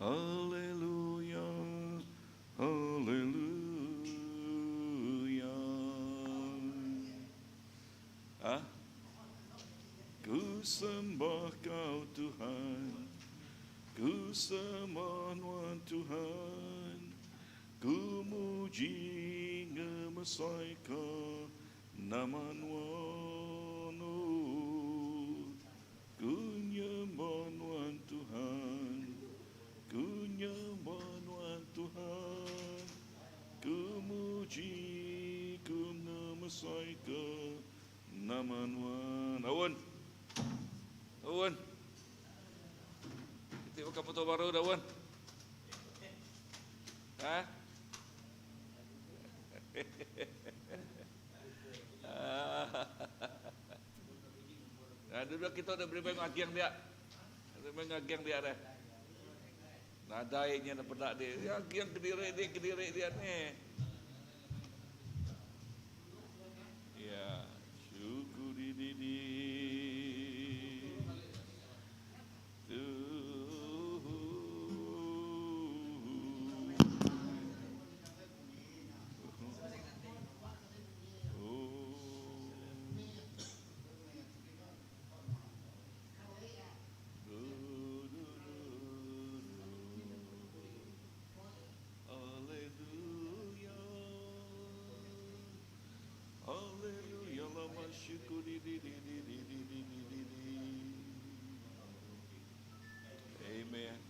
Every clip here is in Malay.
Haleluya, haleluya. Ku sembah Kau Tuhan, ku sembah Tuhan, ku muji ngemesai Kau nama Nuanu, ku nyembah Tuhan, ku nyembah Tuhan, ku muji ku ngemesai Kau nama Nuanu. Awan, kita buka foto baru dah, Awan. Dulu kita dah beri ngagiang dia, dah. Nadainya nak pedak dia, ngagiang kediri dia ni. Ya, syukuri diri.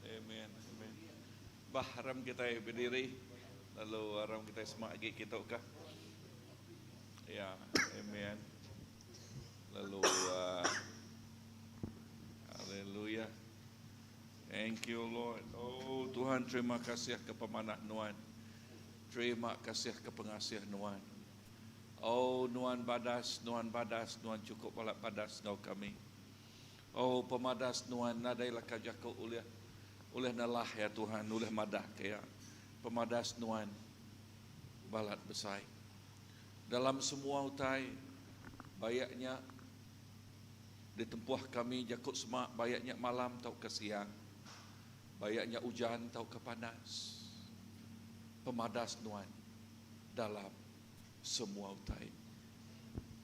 Amen. Bah, haram kita berdiri, lalu haram kita semak lagi kita kah? Ya, amen. Lalu, haleluya. Thank you Lord. Oh Tuhan, terima kasih ke pemanah Nuan. Terima kasih ke pengasih Nuan. Oh Nuan badas, Nuan cukup balak badas Engkau kami. Oh pemadas Nuan, nadailah kajaku oleh nalah ya Tuhan, oleh madah kaya pemadas Nuan balat besai. Dalam semua utai, bayaknya ditempuh kami jakut semak, bayaknya malam tau ke siang, bayaknya hujan tau ke panas. Pemadas Nuan dalam semua utai.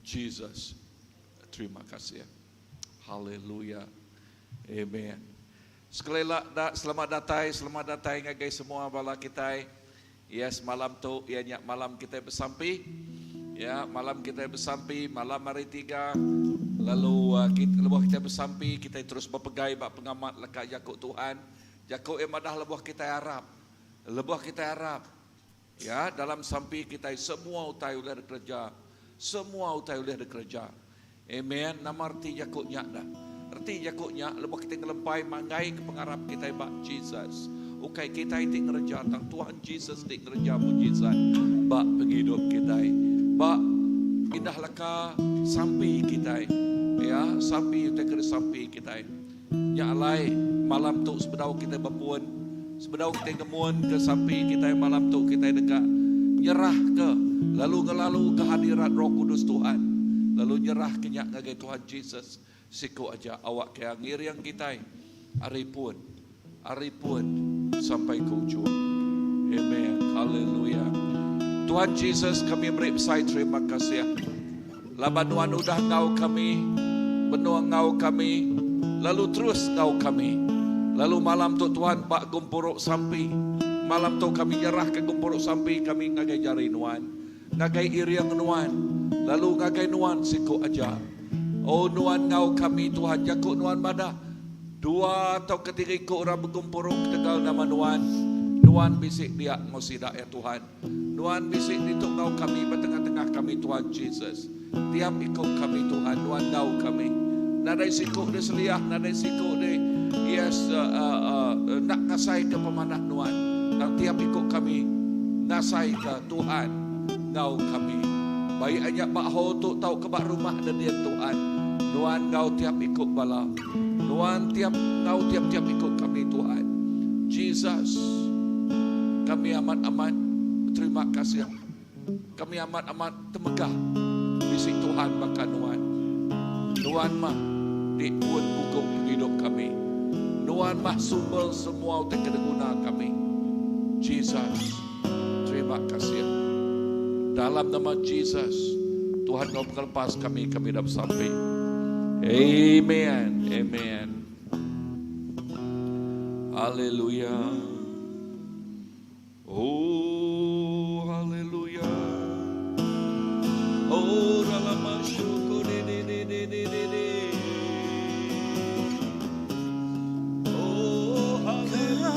Jesus, terima kasih. Haleluya. Amen. Sekali lagi selamat datang ngagai semua bala kita. Yes, malam tu ianya malam kita bersampi. Ya, malam kita bersampi, malam hari 3. Lalu kita bersampi, kita terus berpegai bak pengamat lekat jakuk Tuhan. Jakuk yang madah lebuh kita harap. Ya, dalam sampi kita semua utai oleh kerja. Semua utai oleh kerja. Amen. Nama arti jakuknya dah. Arti jakuknya lepas kita ngelempai mangai ke pengarap kita bak Jesus. Ukai kita itu ngerja tang Tuhan Jesus di ngerja mujizat bak penghidup kita. Bak indah laka sampai kita. Ya, sampai kita ke sampai kita. Ya alai malam tu sebedau kita berpuan, sebedau kita ngemuan ke sampai kita malam tu kita dekat nyerah ke lalu ke hadirat Roh Kudus Tuhan. Lalu nyerah kenyak ngagai Tuhan Jesus. Siku aja awak kaya ngiriang kita hari pun sampai ke ujung. Amen. Haleluya. Tuhan Jesus, kami beri besar terima kasih. Labanuan udah ngau kami, benua ngau kami, lalu terus ngau kami. Lalu malam tu Tuhan bak gumpuruk sampai. Malam tu kami nyerah ke gumpuruk sampai, kami ngagai jari Nuan, ngagai iriang Nuan, lalu ngagai Nuan siku aja. Oh Nuan ngau kami Tuhan, jakuk Nuan madah 2 atau 3 ikut orang bergumpuruk tegal nama Nuan. Nuan bisik dia ngosidak ya Tuhan. Nuan bisik dituk ngau kami bertengah-tengah kami Tuhan Jesus. Tiap ikut kami Tuhan, Nuan ngau kami. Nadai sikuk dia seliah, nadai sikuk dia yes nak ngasai ke pemanah Nuan. Dan tiap ikut kami ngasai ke Tuhan ngau kami. Baik ajak bak ho tu tahu ke bak rumah dan dia Tuhan. Nuan ngau tiap ikut bala. Nuan tiap ikut kami Tuhan. Jesus, kami amat terima kasih. Kami amat temegah bisik Tuhan baka Nuan. Nuan mah di buat buku hidup kami. Nuan mahsumber semua utek kedeguna kami. Jesus, terima kasih. Dalam nama Jesus, Tuhan kau melepas kami dapat sampai. Amen, amen. Haleluya. Oh, haleluya. Oh, dalam masyukur oh, haleluya.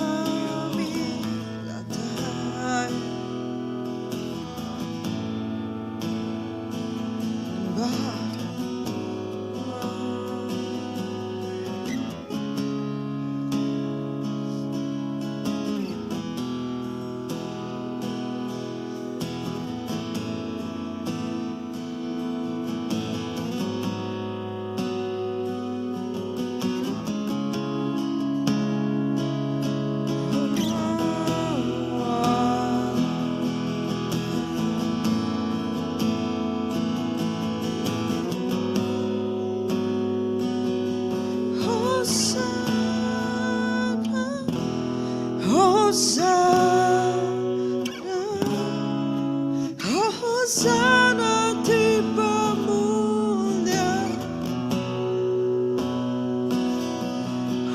Hosana tiba mulia,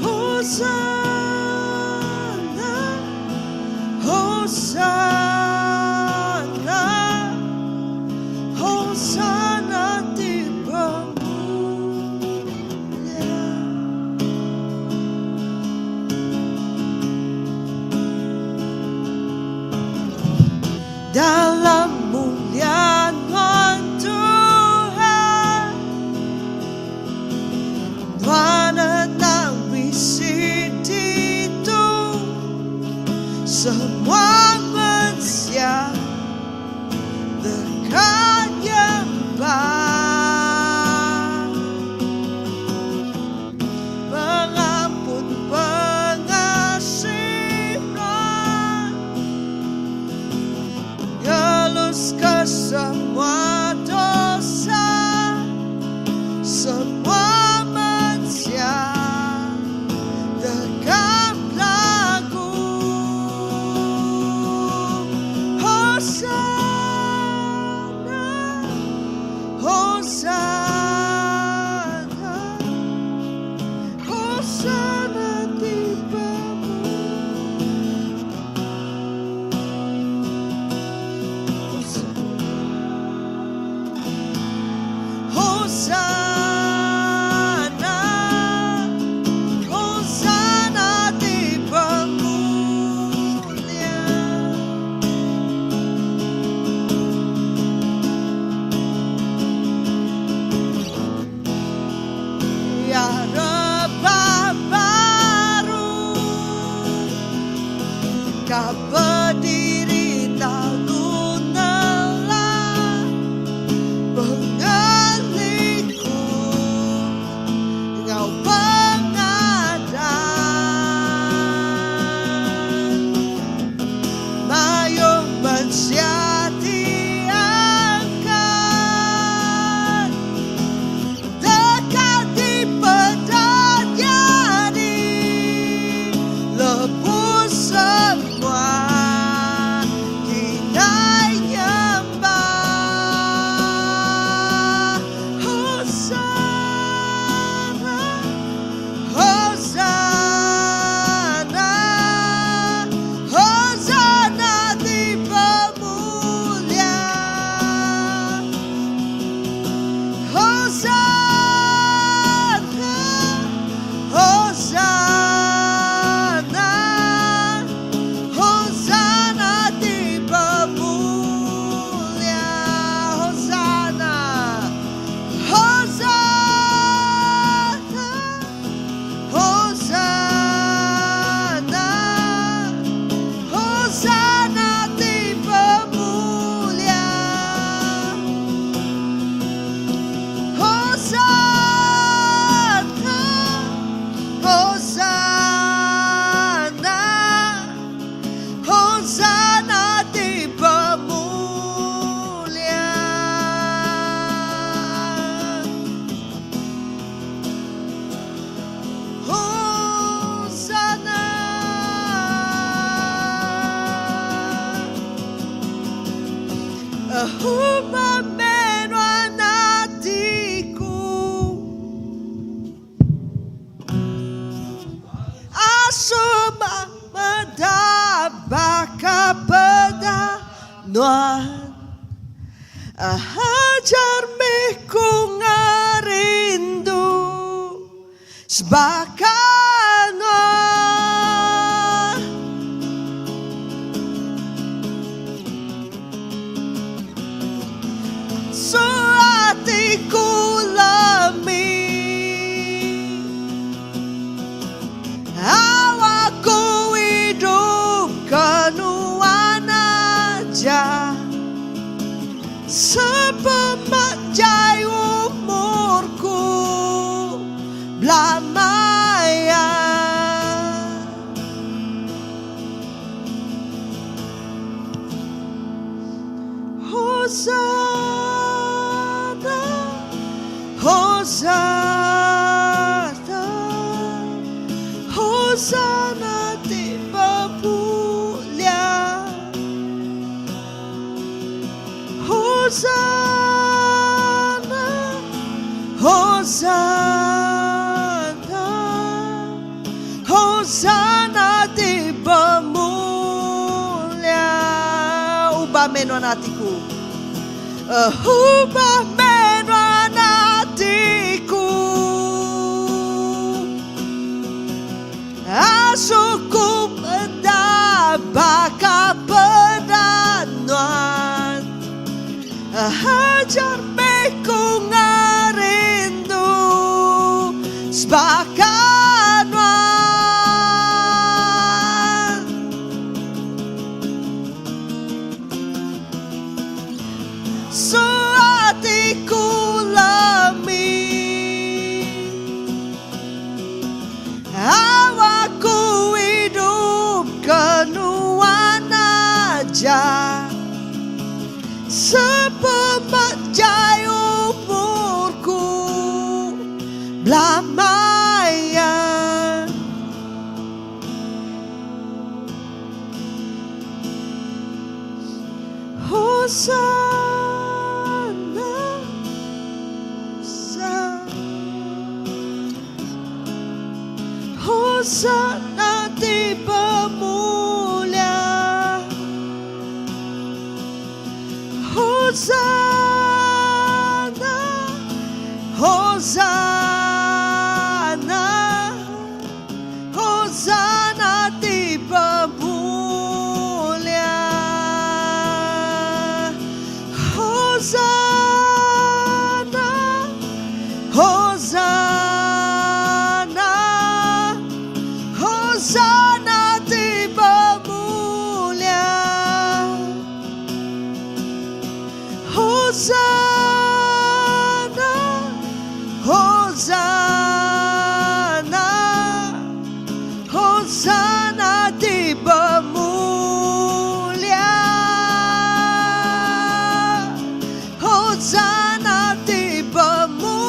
Hosana, Hosana, Hosana tiba mulia. Dalam muliaan Tuhan, Tuhan tak visi itu semua manusia dekat yang baik, pengampun pengasihan, Yesus ke semua dosa, semua manusia dekat lagu. Hosana, Hosana, Hosana tibamu. Hosana. Humamenwan hatiku, asuma mendapat kebenaran. Ajar meku ngarindu sebakana suatiku lami awakku hidup kenuan aja sepemajai umurku belamaya. Hosana, Hosana, Hosana di pemulia. Hosana, Hosana, Hosana di pemulia. Ubah menuan hatiku, ubah menuan hatiku, asuku mendapat kebenaran. Hajar meku ngarindu sebakanuan. Suatiku lami awakku hidup kenuan aja sepemajai umurku belamaya. Hosana, Hosana di pemulia. Hosana, Hosana, Hosana di pemulia. Hosana, Hosana, Hosana di pemulia. Hosana, Hosana, Hosana di pemulia. Hosana di pemulia.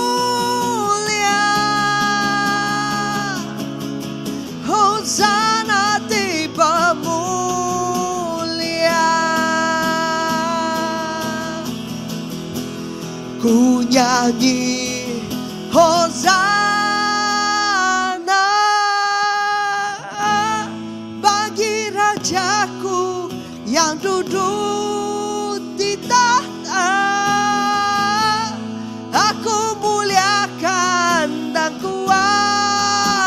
Hosana di pemulia. Ku nyanyi Hosana bagi Rajaku yang duduk di tahta. Aku muliakan dan ku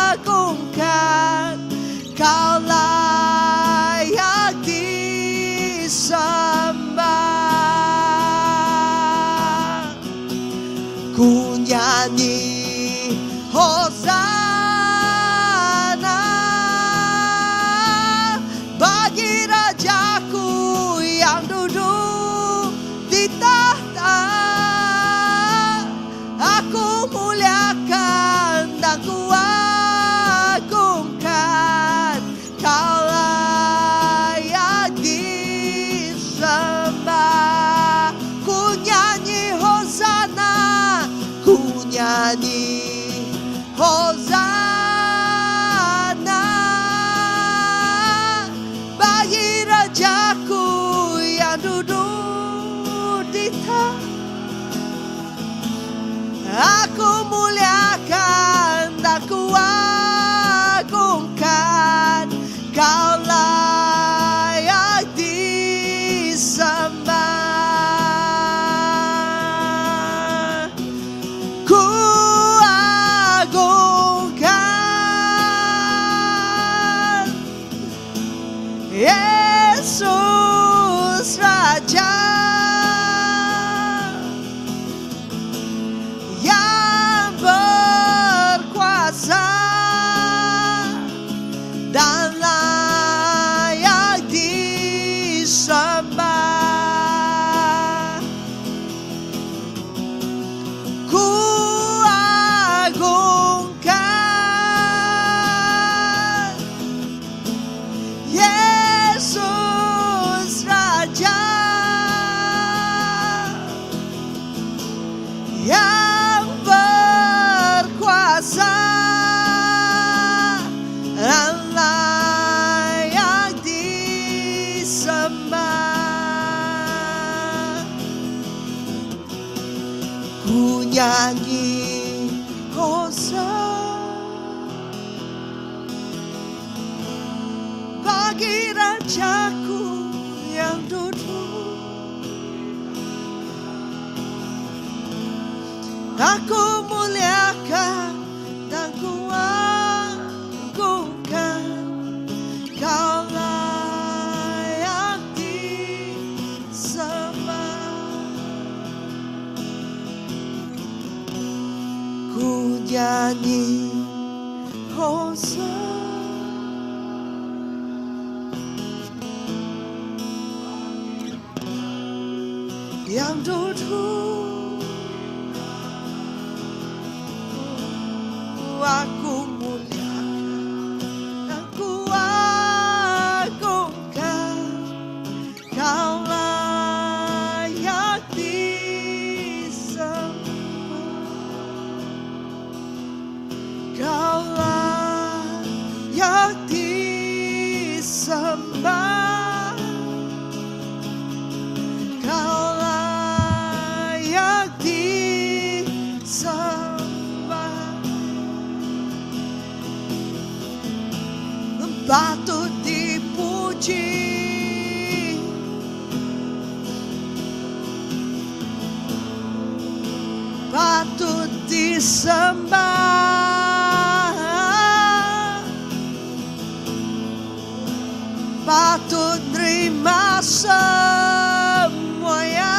agungkan, Kau layak disembah. Ku nyanyi Hosana bagi Rajaku yang duduk di tahta. Aku muliakan dan ku agungkan, Kau layak disembah. Ku nyanyi Hosana, ku nyanyi muliakan, aku muliakan dan ku agungkan. Kau layak disembah, ku agungkan Yesus Raja yang berkuasa dan layak disembah. Ku agungkan Yesus Raja yang berkuasa dan layak disembah. Ku nyanyi Hosana bagi Rajaku yang duduk. Aku muliakan dan ku agungkan. Kau layak disembah. Ku nyanyi Hosana yang duduk. Aku muliakan dan ku agungkan. Kau layak disembah. Kau layak disembah. Kau layak disembah. Patut dipuji, patut disembah, patut terima semuanya.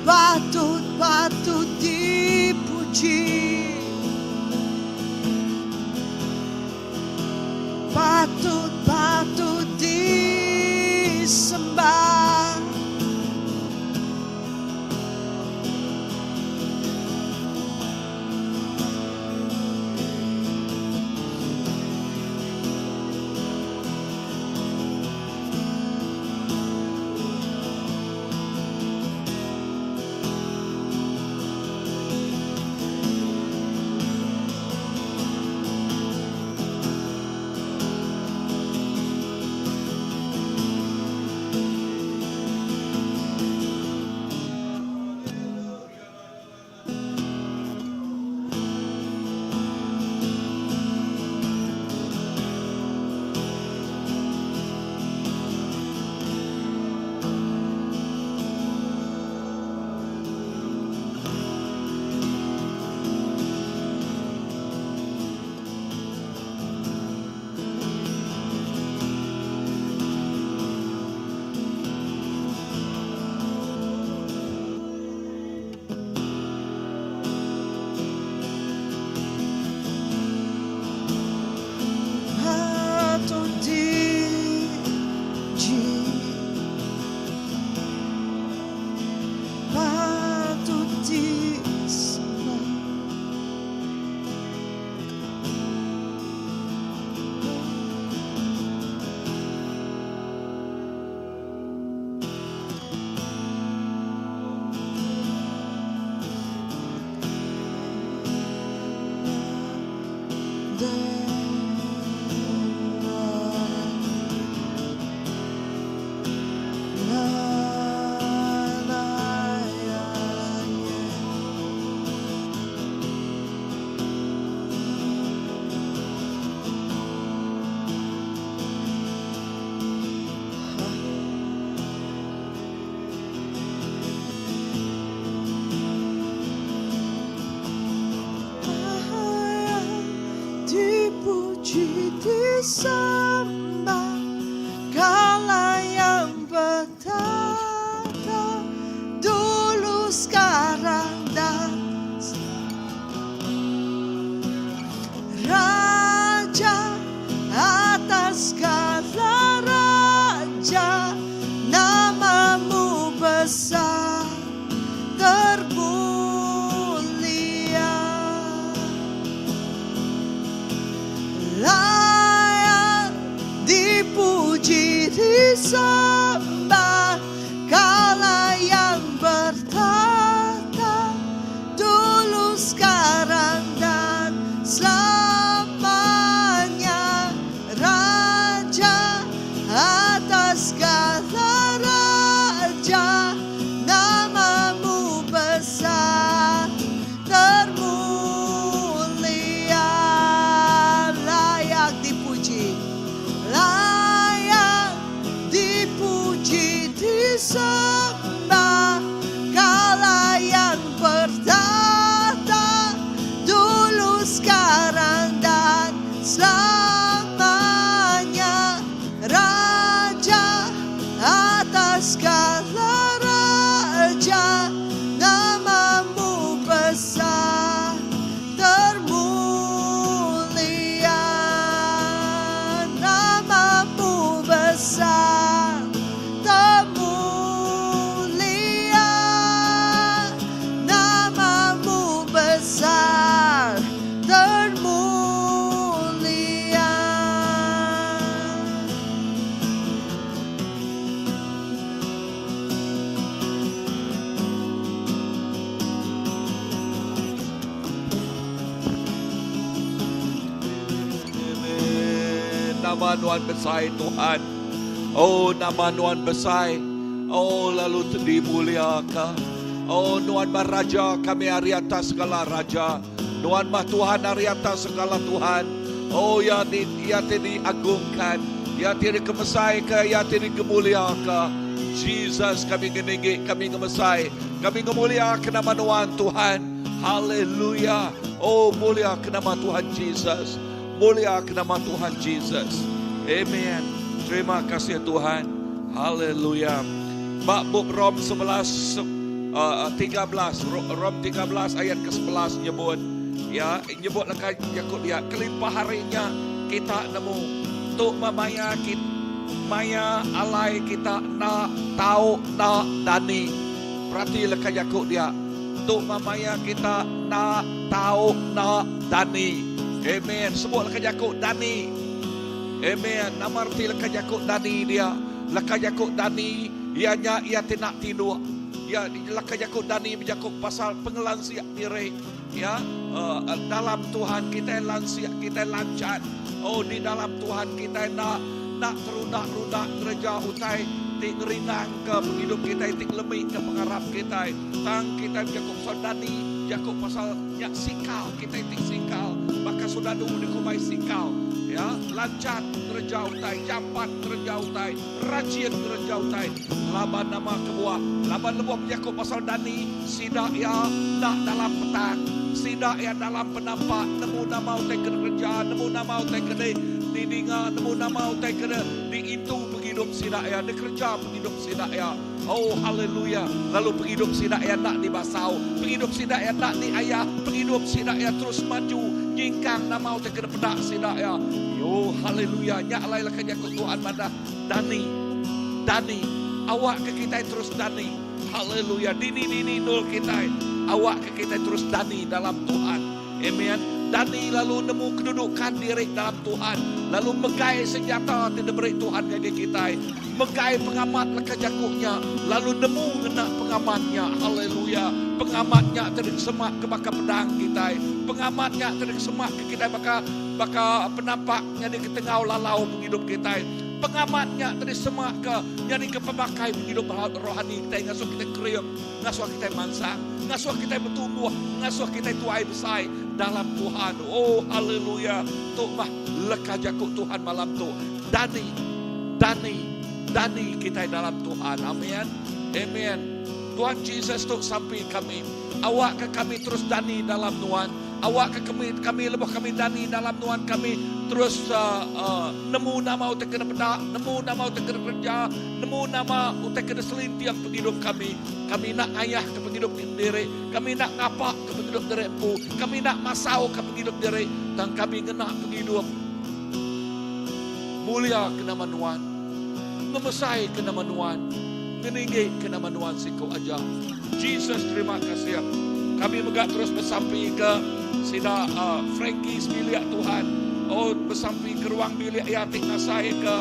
Patut dipuji, patut disembah. disembah, Kaulah yang bertata, dulu, sekarang, dan Raja atas segala raja, namamu besar termulia, layak dipuji disembah, Kaulah yang bertata, dulu, sekarang, dan selamanya. Raja atas segala raja, namamu besar termulia, layak dipuji, layak dipuji disembah, Kaulah yang bertata, dulu, sekarang, dan selamanya. Raja atas segala raja, namamu besar termulia, namamu besar termulia, namamu besar termulia. Nama Tuhan besar Tuhan. Oh, nama Tuhan besar. Oh, lalu dimuliakan. Oh, Tuhan mah Raja kami hari atas segala raja. Tuhan mah Tuhan hari atas segala Tuhan. Oh, ya diagungkan. Ya dikemesai ke, ya dikemuliakan. Jesus kami ngeninggi, kami ngemesai. Kami ngemuliakan nama Tuhan. Haleluya. Oh, mulia ke nama Tuhan Jesus. Mulia ke nama Tuhan Jesus. Amen. Terima kasih Tuhan. Haleluya. Makmum Rom 13 Rom 13 ayat ke-11 nyebut, ya, nyebut lekat Yakub dia kelimpah harinya kita nemu tuk mamaya kita maya alai kita na tahu na dani. Berarti lekat Yakub dia tuk mamaya kita na tahu na dani. Amen. Sebut lekat Yakub Dani. Amen. Nama arti lekat Yakub Dani dia. Lekat Yakub Dani ianya ia tidak tidur. Ya, lekat Yakub Dani berjakub pasal pengelansia diri. Ya, dalam Tuhan kita lansia, kita lancar. Oh, di dalam Tuhan kita nak terudak-rudak gereja utai ting rinang ke hidup kita, ting lemih ke pengharap kita. Tang kita berjakub saudani. Jakub pasal nyak sikal, kita ting sikal, maka sudah dulu dikumai sikal, ya, lancar gereja utai, jampat gereja utai, rajin gereja utai, laban nama kebuah, laban lebuah Jakub pasal Dani, sidak ya nak dalam petang, sidak ya dalam penampak, nemu nama utai kerja, nemu nama utai kede, didinga, nemu nama utai kede, diintu penghidup sidak ya, dikerja penghidup sidak ya. Oh, haleluya. Lalu penghidup sidak ya nak dibasau, penghidup sidak ya nak diayah, penghidup sidak ya terus maju, jingkang nama utai kede pedak sidak ya. Yo, haleluya. Nyaklai lakan Yakub Tuhan mana Dani, awak ke kita terus Dani. Haleluya. Dini nul kita, awak ke kita terus Dani dalam Tuhan. Amen. Dani lalu nemu kedudukan diri dalam Tuhan, lalu megai senjata tidak beri Tuhan bagi kita, megai pengamat lekat Yakubnya, lalu nemu kena pengamatnya. Haleluya. Pengamatnya tidak semak ke baka pedang kita, pengamatnya tidak semak ke kita baka penampaknya di ketengah lalau penghidup kita, pengamatnya tadi semak ke jadi ke pemakai hidup rohani kita, ngasuh kita kriuk, ngasuh kita mansang, ngasuh kita bertumbuh, ngasuh kita tuai besar dalam Tuhan. Oh, haleluya. Tuk mah lekat Yakub Tuhan malam tu. Dani kita dalam Tuhan. Amin. Amin. Tuhan Yesus tuk sampai kami. Awak ke kami terus Dani dalam Tuhan. Awak ke kami lebih kami Dani dalam Tuhan kami. terus nemu nama utek kena pedak, nemu nama utek kena kerja, nemu nama utek kena selintiang penghidup kami. Kami nak ayah ke penghidup diri, kami nak ngapak ke penghidup diri pu, kami nak masau ke penghidup diri, dan kami kena penghidup mulia ke nama Tuhan, ngemesai ke nama Tuhan, ngeninggi ke nama Tuhan siku aja. Jesus, terima kasih. Kami megak terus bersampai ke sida Frankie bilik Tuhan. Oh, bersampai ke ruang bilik ya tik nasai ke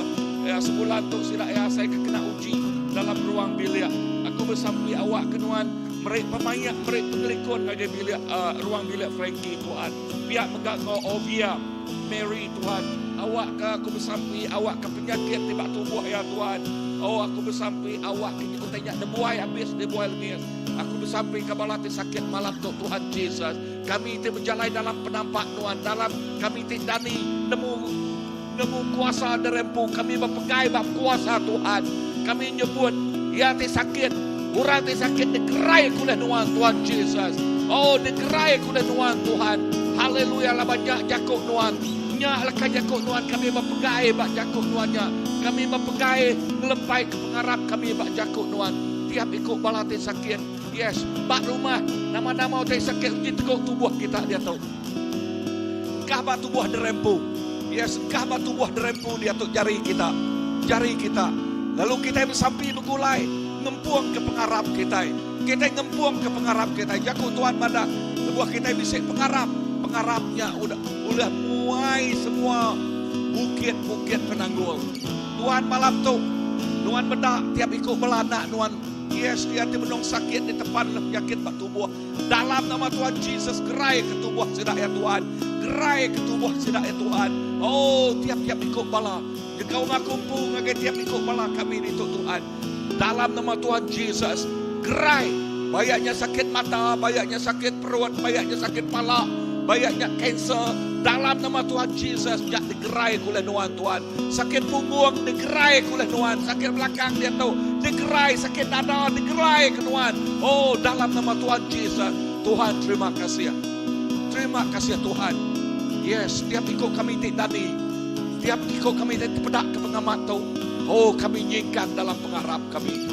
sebulan tu sida ya saya ke kena uji dalam ruang bilik. Aku bersampai awak ke Tuhan, mereka pemayak, mereka pengelikun ngaji bilik ruang bilik Frankie Tuhan. Pihak megak kau Ovia, Mary Tuhan. Awak ke aku bersampai awak ke penyakit tiba tubuh ya Tuhan. Oh, aku bersampai awak ke tanya debuai habis debuai lebih. Aku bersampai ke balati sakit malam tu Tuhan Yesus. Kami itu berjalan dalam penampak Tuhan, dalam kami tidak nemu kuasa derempu. Kami berpegai bab kuasa Tuhan. Kami nyebut ya ti sakit, orang ti sakit digerai oleh Tuhan Yesus. Oh, digerai oleh Tuhan. Haleluya, lah banyak jakuk Tuhan. Nya lekan jakuk Tuhan, kami berpegai bab jakuk Tuhannya. Kami berpegai ngelempai ke pengarap kami bab jakuk Tuhan. Tiap ikut balati sakit. Yes, bak rumah nama-nama utai sakit uji teguk tubuh kita dia tahu. Kah bak tubuh derempu. Yes, kah bak tubuh derempu dia tahu jari kita. Lalu kita bersampai bergulai ngempuang ke pengarap kita. Kita ngempuang ke pengarap kita. Jakuk Tuhan pada sebuah kita bisik pengarapnya udah muai semua bukit-bukit penanggul. Tuhan malam tu Tuhan bedak tiap ikut belana Tuhan. Yes, dia menung sakit di depan penyakit bak tubuh. Dalam nama Tuhan Yesus, gerai ke tubuh sidak ya Tuhan. Gerai ke tubuh sidak ya Tuhan. Oh, tiap-tiap ikut bala. Jika orang kumpul ngagai tiap ikut bala kami ini Tuhan. Dalam nama Tuhan Yesus, gerai. Banyaknya sakit mata, banyaknya sakit perut, banyaknya sakit kepala, banyaknya kanser. Dalam nama Tuhan Yesus, jak digerai oleh Tuhan. Sakit punggung digerai oleh Tuhan. Sakit belakang dia tahu digerai, sakit dada digerai ke Tuhan. Oh, dalam nama Tuhan Yesus, Tuhan terima kasih. Terima kasih Tuhan. Yes, tiap ikut kami tindani, tiap ikut kami pedak ke pengamat tu. Oh, kami nyingkat dalam pengharap kami.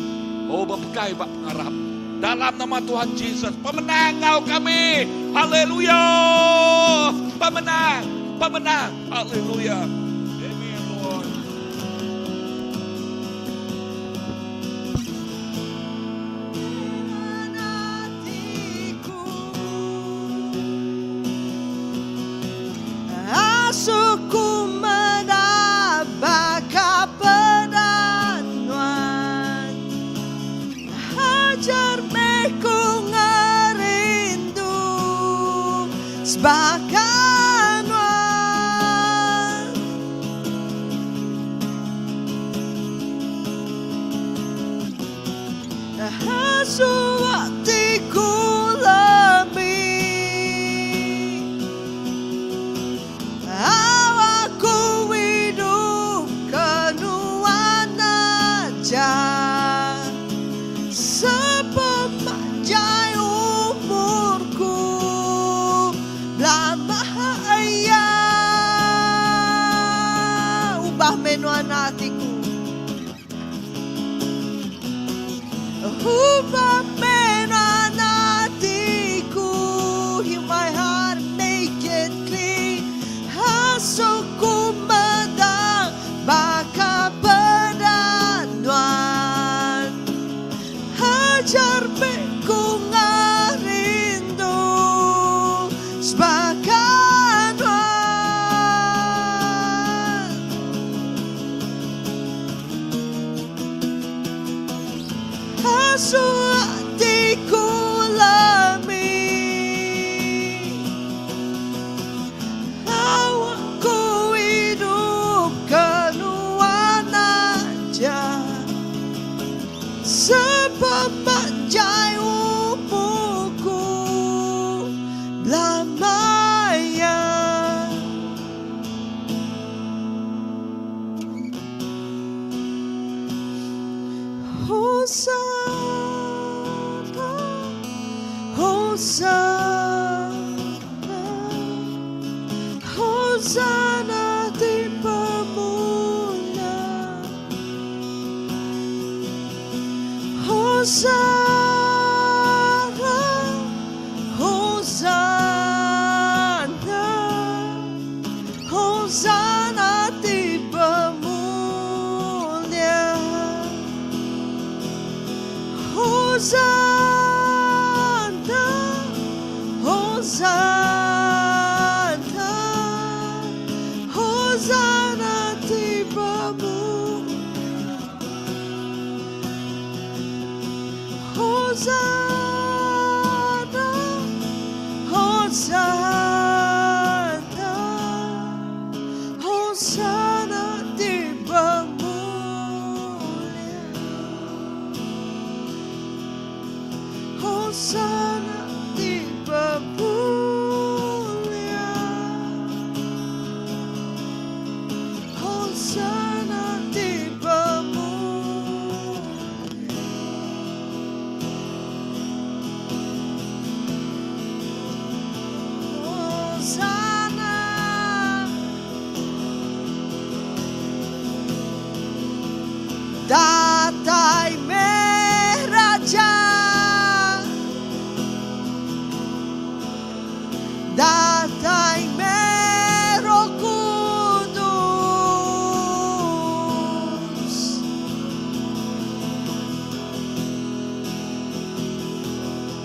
Oh, berpegai bak pengharap. Dalam nama Tuhan Yesus, pemenang engkau kami. Haleluya. Pemenang. Haleluya. Amen, Lord. Asuku mendapat kebenaran, hajar meku ngerindu sebagai suatiku lebih awakku hidup kenuan aja sepemanjang umurku lama ya ubah menuan hatiku. Ubah menuan hatiku, heal my heart, make it clean. Hasuku medang baka pedanuan, hajar beku ngarindu sebagai suatiku lebih awakku hidup kenuan aja sepemanjang umurku lamanya. Hosanna, Hosanna Hosana, Hosana di pemuliaan. Hosana, Hosana, Hosana di pemuliaan. Hosana, Hosana, Hosana di pemuliaan. Hosana di pemuliaan. Hosana di pemuliaan. Hosana, Datai Meraja, Datai Mero Kudus.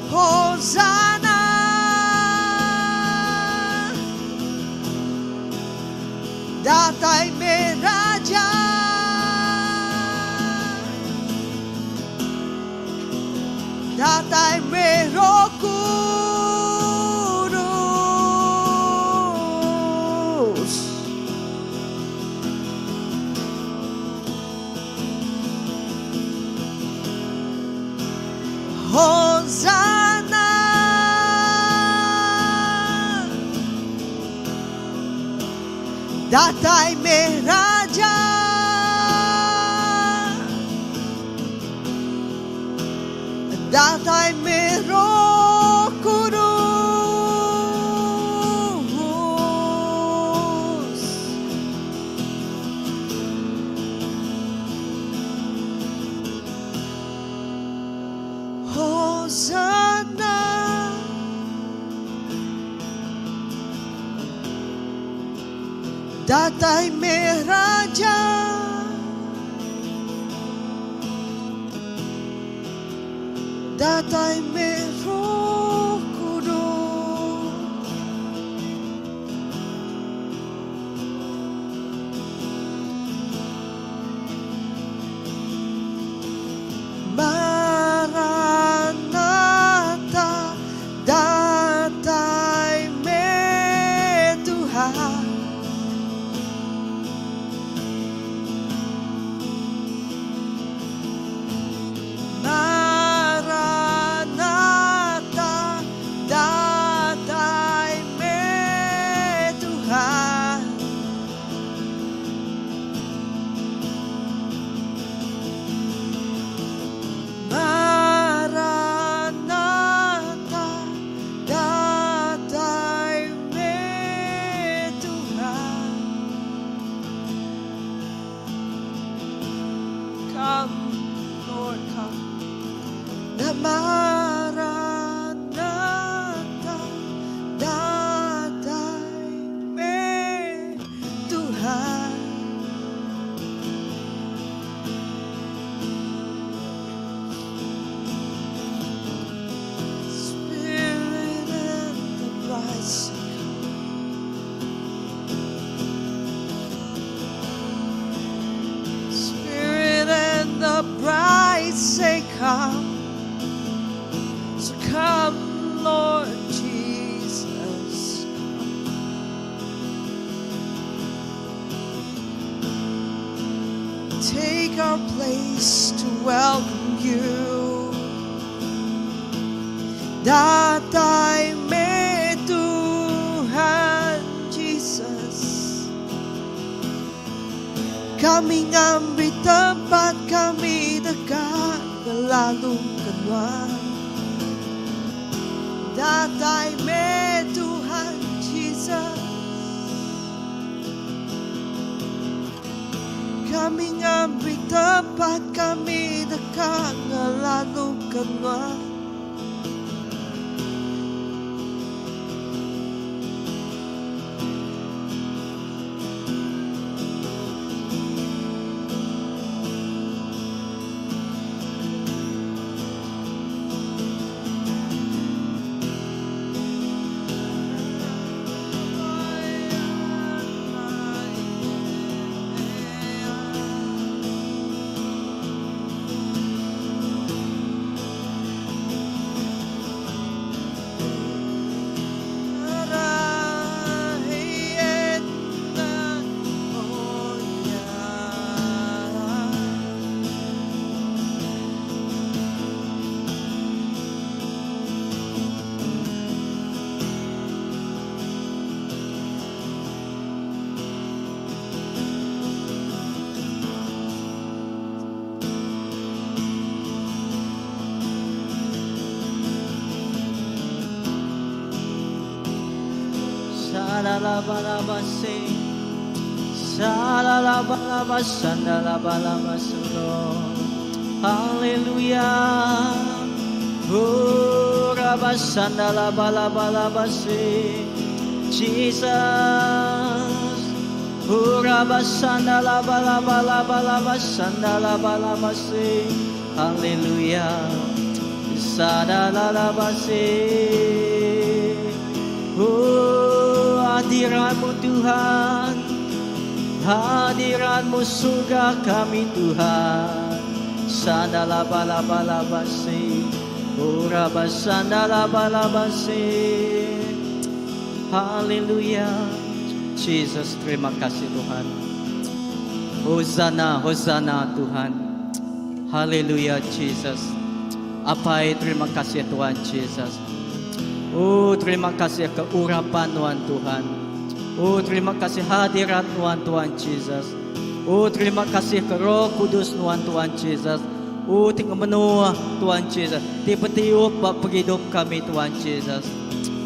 Hosana, Datai Meraja, Datai Mero Kudus. Hosana, Datai Meraja, Datai Mero Kudus. Hosana, Datai Meraja, Datai Mero Kudus. Maranatha, Datai Me Tuhan. Maranatha, Datai Me Tuhan. Maranatha, Datai Me Tuhan. Come, Lord, come. Maranatha, Datai Me Tuhan. Spirit and the bride say come. Spirit and the bride say come. So come, Lord Jesus. Take our place to welcome you. Datai Me Tuhan Jesus. Kami ngambil tempat kami dekat melalui keluar. Datai Me Tuhan Jesus. kami ngabri tempat kami dekat ngelalu kenal. Salalabalabase, salalabalabasandalabalabasulo. Hallelujah. Oh, rabasandalabalabalabase, Jesus. Oh, rabasandalabalabalabalabasandalabalabase. Hallelujah. Sadalalabase. Oh, hadirat-Mu Tuhan, hadirat-Mu surga kami Tuhan. Sandalabalabase, oh rabasandalabalabase. Haleluya. Jesus, terima kasih Tuhan. Hosana, Hosana Tuhan. Haleluya Jesus. Apai terima kasih Tuhan Jesus. Oh, terima kasih keurapan Tuhan. Oh, terima kasih hadirat Tuhan Jesus. Oh, terima kasih ke Roh Kudus Tuhan Jesus. Oh, tinggal menua Tuhan Jesus. Tiba-tiba pergi hidup kami Tuhan Jesus.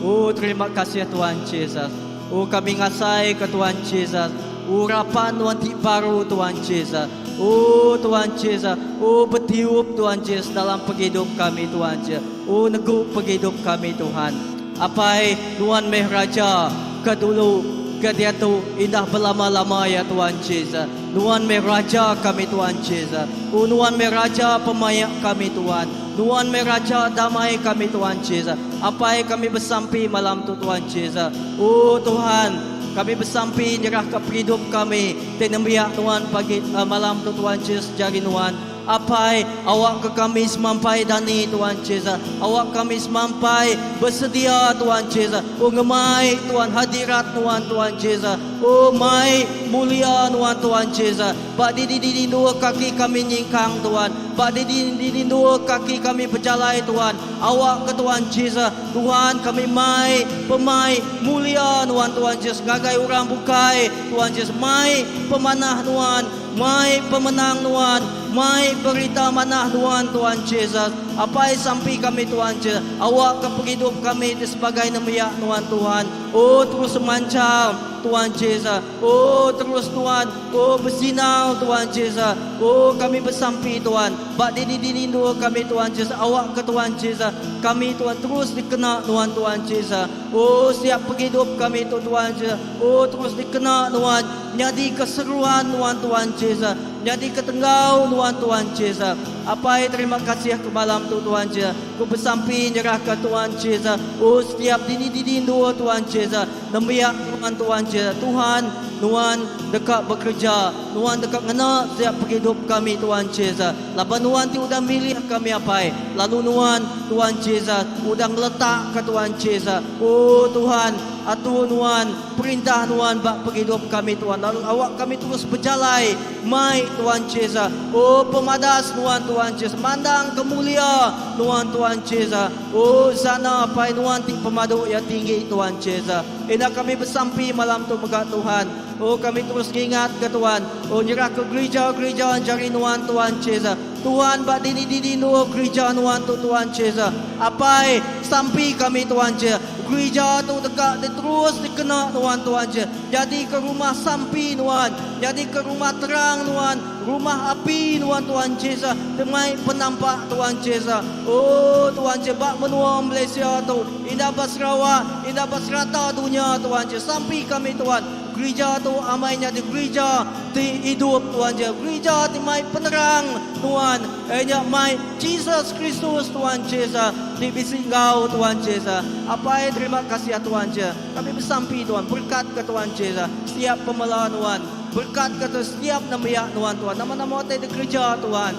Oh, terima kasih Tuhan Jesus. Oh, kami ngasai ke Tuhan Jesus. Urapan Tuhan baru Tuhan Jesus. Oh Tuhan Jesus, oh bertiup Tuhan Jesus dalam penghidup kami Tuhan Jesus. Oh negup penghidup kami Tuhan. Apai Tuhan Meh Raja ke dulu ke dia tu indah berlama-lama ya Tuhan Jesus. Tuhan Meh Raja kami Tuhan Jesus. Oh Tuhan Meh Raja pemayak kami Tuhan. Tuhan Meh Raja damai kami Tuhan Jesus. Apai kami bersampi malam tu Tuhan Jesus. Oh Tuhan, kami bersampi nyerah ke hidup kami. Tenemiak Tuhan pagi malam tu Tuhan Jesus jari Tuhan. Apai awak ke kami semampai dani Tuhan Jesus. Awak kami semampai bersedia Tuhan Jesus. Oh ngemai Tuhan hadirat Tuhan Jesus. Oh mai mulia Tuhan Jesus. Bak di dua kaki kami nyingkang Tuhan. Bak di dua kaki kami berjalan Tuhan. Awak ke Tuhan Jesus. Tuhan kami mai pemai mulia Tuhan Jesus. Gagai orang bukai Tuhan Jesus. Mai pemanah Tuhan. Mai pemenang Tuhan. Mai berita manah Tuhan Jesus. Apai sampai kami Tuhan Jesus. Awak ke penghidup kami sebagai nemiak Tuhan. Oh terus semancar Tuhan Jesus. Oh terus Tuhan. Oh bersinar Tuhan Jesus. Oh kami bersampi Tuhan. Bak dini dua kami Tuhan Jesus. Awak ke Tuhan Jesus. Kami Tuhan terus dikena Tuhan Jesus. Oh setiap penghidup kami Tuhan Jesus. Oh terus dikena Tuhan. Jadi keseruan Tuhan Jesus. Jadi ketenggau Tuhan Jesus. Apai terima kasih ke malam tu Tuhan Jesus. Ku bersampi nyerah ke Tuhan Jesus. Oh setiap dini dua Tuhan Jesus. Nembiak Tuhan Jesus. Tuhan dekat bekerja. Tuhan dekat ngena setiap penghidup kami Tuhan Jesus. Laban Tuhan ti udah milih kami apai. Lalu Tuhan Jesus udah letak ke Tuhan Jesus. Oh Tuhan, atur Tuhan, perintah Tuhan bak penghidup kami Tuhan. Lalu awak kami terus berjalan. Mai Tuhan Jesus. Oh pemadas Tuhan Jesus. Mandang kemulia Tuhan Jesus. Oh sana apai Tuhan ti pemadu yang tinggi Tuhan Jesus. Ina kami bersampi malam tu megak Tuhan. Oh kami terus ingat ke Tuhan. Oh nyerah ke gereja-gereja jari Tuhan Jesus. Tuhan bak dini gereja Tuhan Jesus. Apai sampai kami Tuhan Jesus. gereja tu dekat dia terus dikena Tuhan je. Jadi ke rumah sampi Tuhan, jadi ke rumah terang Tuhan, rumah api Tuhan Yesus, demai penampak Tuhan Yesus. Oh Tuhan je, bak menua Malaysia tu, indah Sarawak, indah serata dunia Tuhan je. Sampi kami Tuhan. Gereja tu amainya di gereja di hidup Tuhan je. Gereja di mai penerang Tuhan. Enya mai Jesus Kristus Tuhan Yesus di bisi Engkau Tuhan Yesus. Apa terima kasih ya Tuhan je. Kami bersampi Tuhan, berkat ke Tuhan Yesus. Setiap pemelaan Tuhan, berkat ke setiap nama Tuhan Tuhan. Nama-nama di gereja Tuhan.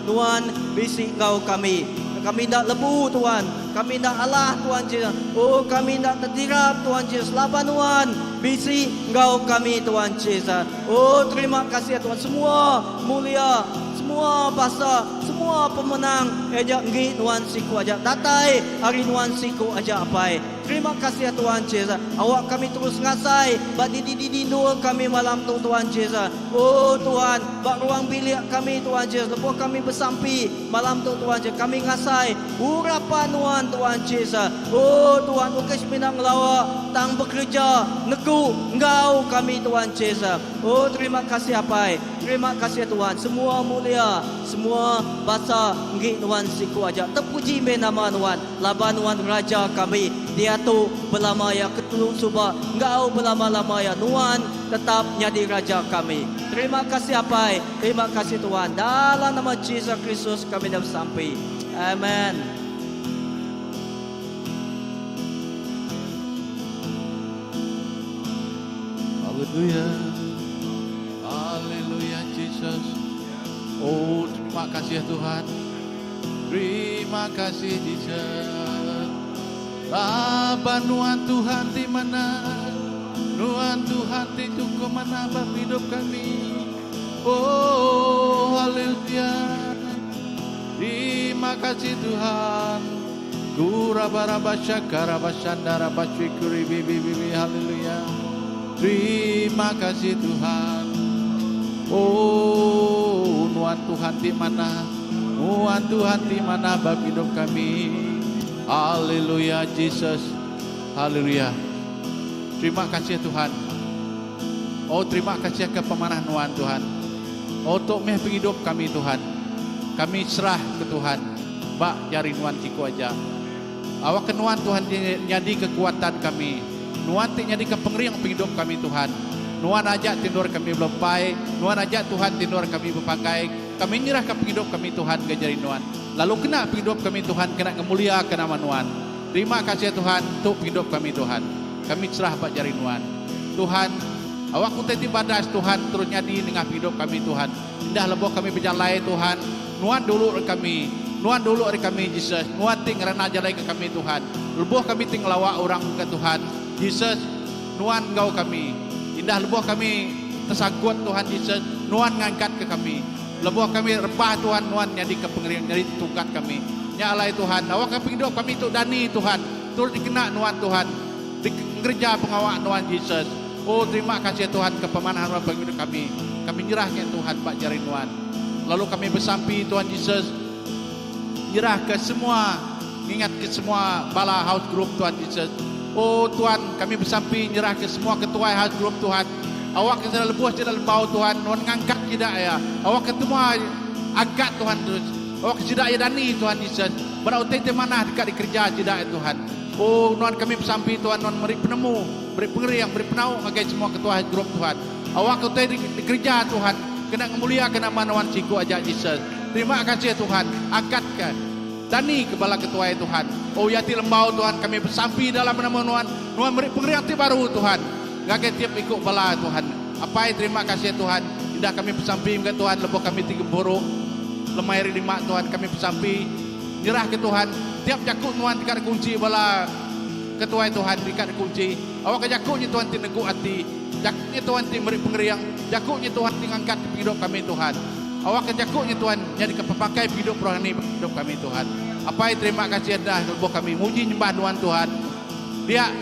Tuhan bisi Engkau kami. Kami nak lebu Tuhan, kami nak Allah Tuhan Yesus. Oh kami nak terdirap Tuhan Yesus. Laban Tuhan, bisi Engkau kami Tuhan Yesus. Oh terima kasih Tuhan. Semua mulia, semua bahasa, semua pemenang. Ajak ngi Tuhan siku ajak datai, hari Tuhan siku ajak apai. Terima kasih Tuhan Yesus. Awak kami terus ngasai, bak didi kami malam tu Tuhan Yesus. Oh Tuhan, bak ruang bilik kami Tuhan Yesus. Lepas kami bersampi malam tu Tuhan Yesus. Kami ngasai urapan Tuhan Yesus. Oh Tuhan, ukes minang lawak, tang bekerja, neku Engkau kami Tuhan Yesus. Oh terima kasih apai. Terima kasih Tuhan. Semua mulia, semua bahasa ngi Tuhan siku ajak. Terpuji nama Tuhan. Laban Tuhan Raja kami. Dia tu berlama ya ketulung subah. Engkau berlama-lama ya Tuhan tetap jadi Raja kami. Terima kasih apai. Terima kasih Tuhan. Dalam nama Yesus Kristus kami dah sampai. Amen. Haleluya. Haleluya Jesus. Oh terima kasih ya Tuhan. Terima kasih Jesus. Laban Tuhan di mana? Tuhan di cukup mana bab hidup kami. Oh haleluya. Terima kasih Tuhan. Gurabarabasya karabasandara basyukuri bibi haleluya. Terima kasih Tuhan. Oh Tuhan di mana? Tuhan di mana bab hidup kami. Haleluya Jesus. Haleluya. Terima kasih Tuhan. Oh terima kasih ke pemanah Tuhan. Oh untuk meh penghidup kami Tuhan. Kami serah ke Tuhan. Bak jari Nuan siku aja. Awak ke Tuhan jadi kekuatan kami. Nuan jadi ke pengeriang penghidup kami Tuhan. Nuan ajak tindur kami berlepai. Nuan ajak Tuhan tindur kami berpakai. Kami nyerah ke penghidup kami Tuhan ke jari Nuan. Lalu kena penghidup kami Tuhan, kena kemulia ke nama Tuhan. Terima kasih Tuhan untuk penghidup kami Tuhan. Kami serah bak jari Tuhan. Tuhan, awak kuteti badas Tuhan terus nyadi dengan penghidup kami Tuhan. Indah leboh kami berjalan Tuhan. Nuan dulu kami. Nuan dulu kami Jesus. Nuan ting rana jalan ke kami Tuhan. Leboh kami ting lawak orang ke Tuhan. Jesus, Nuan Engkau kami. Indah leboh kami tersangkut Tuhan Jesus. Nuan ngangkat ke kami. Lebuh kami repah Tuhan, Nuan jadi ke pengerian, jadi tungkat kami. Nyalai Tuhan, awak kami hidup kami itu dani Tuhan. Turut dikena Nuan Tuhan. Di gereja pengawak Nuan Jesus. Oh terima kasih Tuhan ke pemanahan penghidup kami. Kami nyerahkan Tuhan Pak jari Nuan. Lalu kami bersampi Tuhan Jesus. Nyerah ke semua, ingat ke semua bala house group Tuhan Jesus. Oh Tuhan kami bersampi nyerah ke semua ketua house group Tuhan. Awak sudah lebuh sudah lembau Tuhan. Nuan ngangkat tidak ya. Awak ketemu agak Tuhan terus. Awak tidak ya dani Tuhan Yesus. Berarti di mana dekat di kerja tidak ya Tuhan. Oh Nuan kami bersampi Tuhan. Nuan beri penemu, beri pengeriang, beri penau bagi semua ketua grup Tuhan. Awak ketemu di kerja Tuhan. Kena memulia kena Nuan siku aja Yesus. Terima kasih Tuhan. Angkatkan dani kepala ketua Tuhan. Oh yati lembau Tuhan kami bersampi dalam nama Nuan. Nuan beri pengeriang baru Tuhan. Gak tiap ikut bala Tuhan. Apa terima kasih Tuhan. Indah kami bersampi ke Tuhan. Lepas kami tiga buruk. Lemah hari lima Tuhan kami bersampi. Nyerah ke Tuhan. Tiap jakut Tuhan dekat kunci bala ketua Tuhan dekat kunci. Awak ke jakutnya Tuhan tinegu hati. Jakutnya Tuhan beri pengeriang. Jakutnya Tuhan angkat hidup kami Tuhan. Awak ke jakutnya Tuhan jadi kepakai hidup rohani hidup kami Tuhan. Apa terima kasih dah lepas kami muji nyembah Tuhan. Dia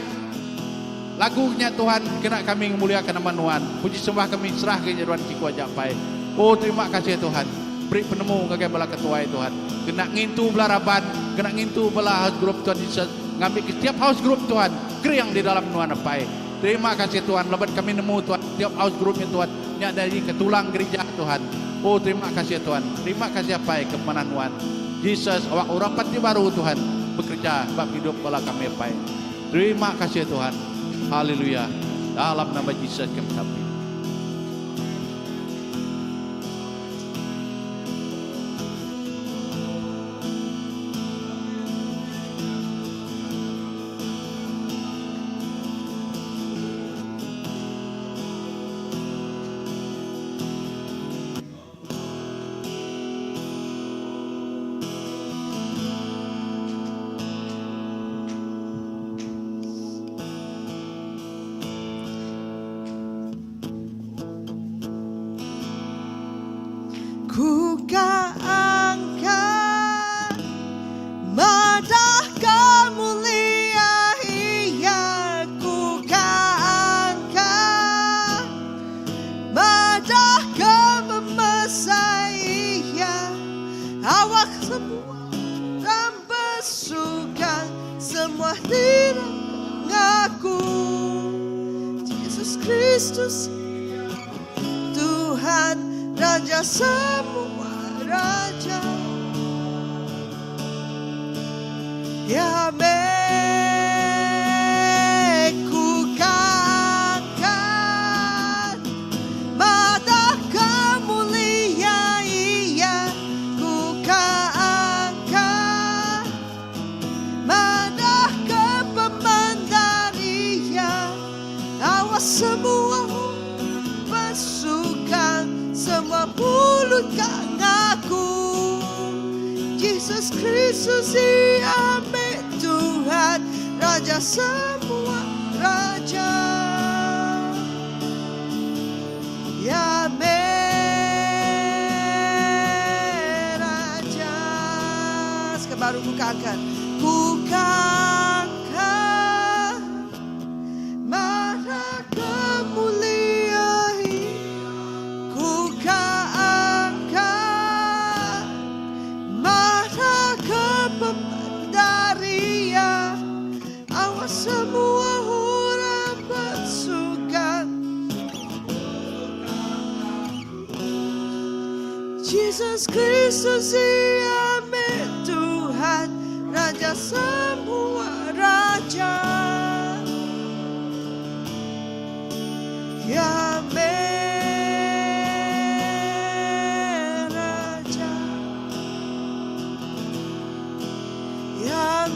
lagunya Tuhan kena kami memuliakan nama Tuhan. Puji sembah kami serah ke Tuhan siku aja pai. Oh terima kasih Tuhan. Beri penemu kagak bala ketua Tuhan. Kena ngintu bala raban, kena ngintu bala house group Tuhan Yesus. Ngambil setiap house group Tuhan, geriang di dalam Tuhan Apai. Terima kasih Tuhan, lebat kami nemu Tuhan, setiap house groupnya Tuhan, yang dari ketulang gereja Tuhan. Oh terima kasih Tuhan, terima kasih Apai kemenangan Tuhan. Jesus, awak urapan di baru Tuhan, bekerja bab hidup bola kami Apai. Terima kasih Tuhan, haleluya. Dalam nama Yesus kami berdoa. Ku angkat mata kemuliaan Ia, ku angkat mata kememesan Ia. Awak semua dan bersukan semua tidak ngaku Yesus Kristus Tuhan Raja semua raja, ya ku angkat mata kemuliaan Ia, ku angkat mata kepemandang Ia. Awas semua pasukan, semua mulut kan ngaku Yesus Kristus Ia Tuhan Raja semua raja, ya Raja. Sekarang baru ku angkat mata kemuliaan, ku angkat mata kepemandarian. Awas semua orang bersukan Yesus Kristus Ia Tuhan Raja semua raja, ya Raja, ya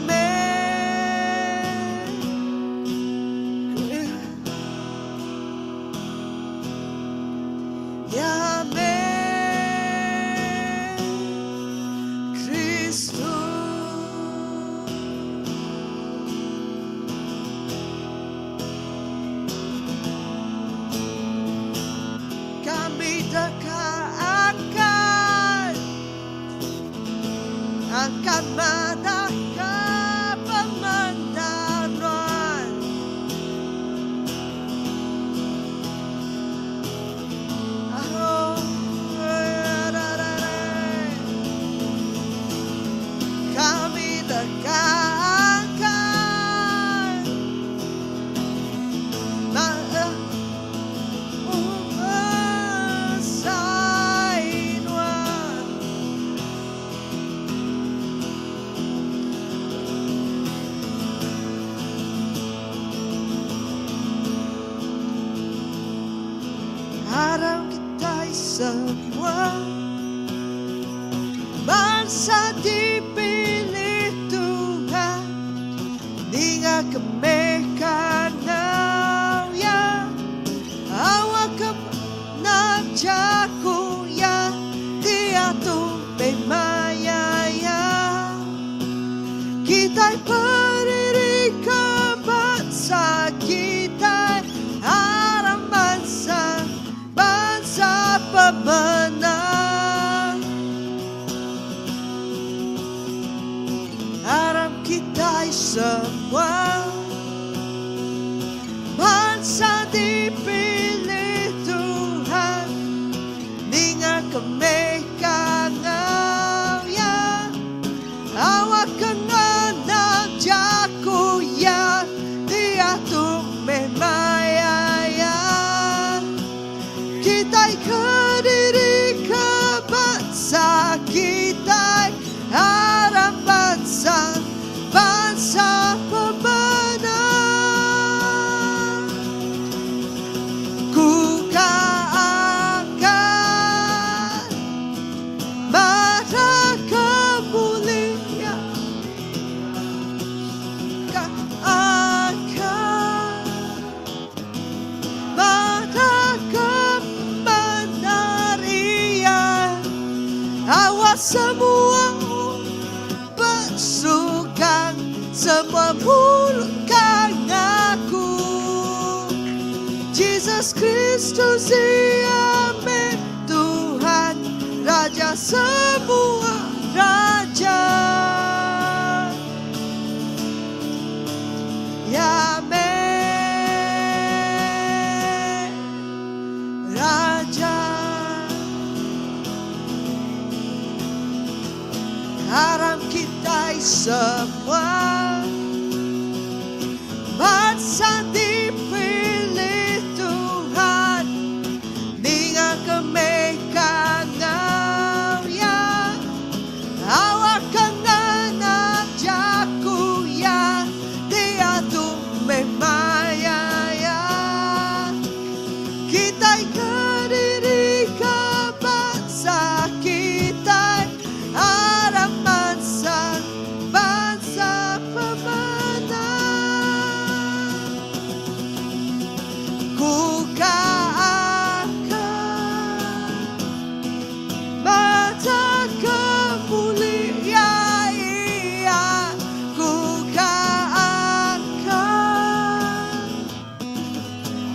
Kristus. Kami dekat angkat mata ke pemandangan. Kami dekat mata harap kita semua bangsa dipilih Tuhan dengan kemekanau ya awak kemenang jaku ya dia tu memaya ya kita berdiri ke bangsa kita harap bangsa pemenang. Harap kita semua bangsa dipilih Tuhan dengan kemekanau ya awak kenal jaku ke diri ke bangsa kita, harap bangsa pemenang. Ku akan mata kemuliaan, akan mata kebenaran. Awas semua bersukan, semua mulutkan aku. Jesus Kristus Amin, Tuhan Raja semua raja. Amin, Raja. Haram kita semua bangsa dipilih Tuhan dengan kemekangan ya. Awak kenal ajaku ya, dia tu memang ya. Kita ke diri ke bangsa kita, harap bangsa pemenang. Ku akan mata kemuliaan, ku akan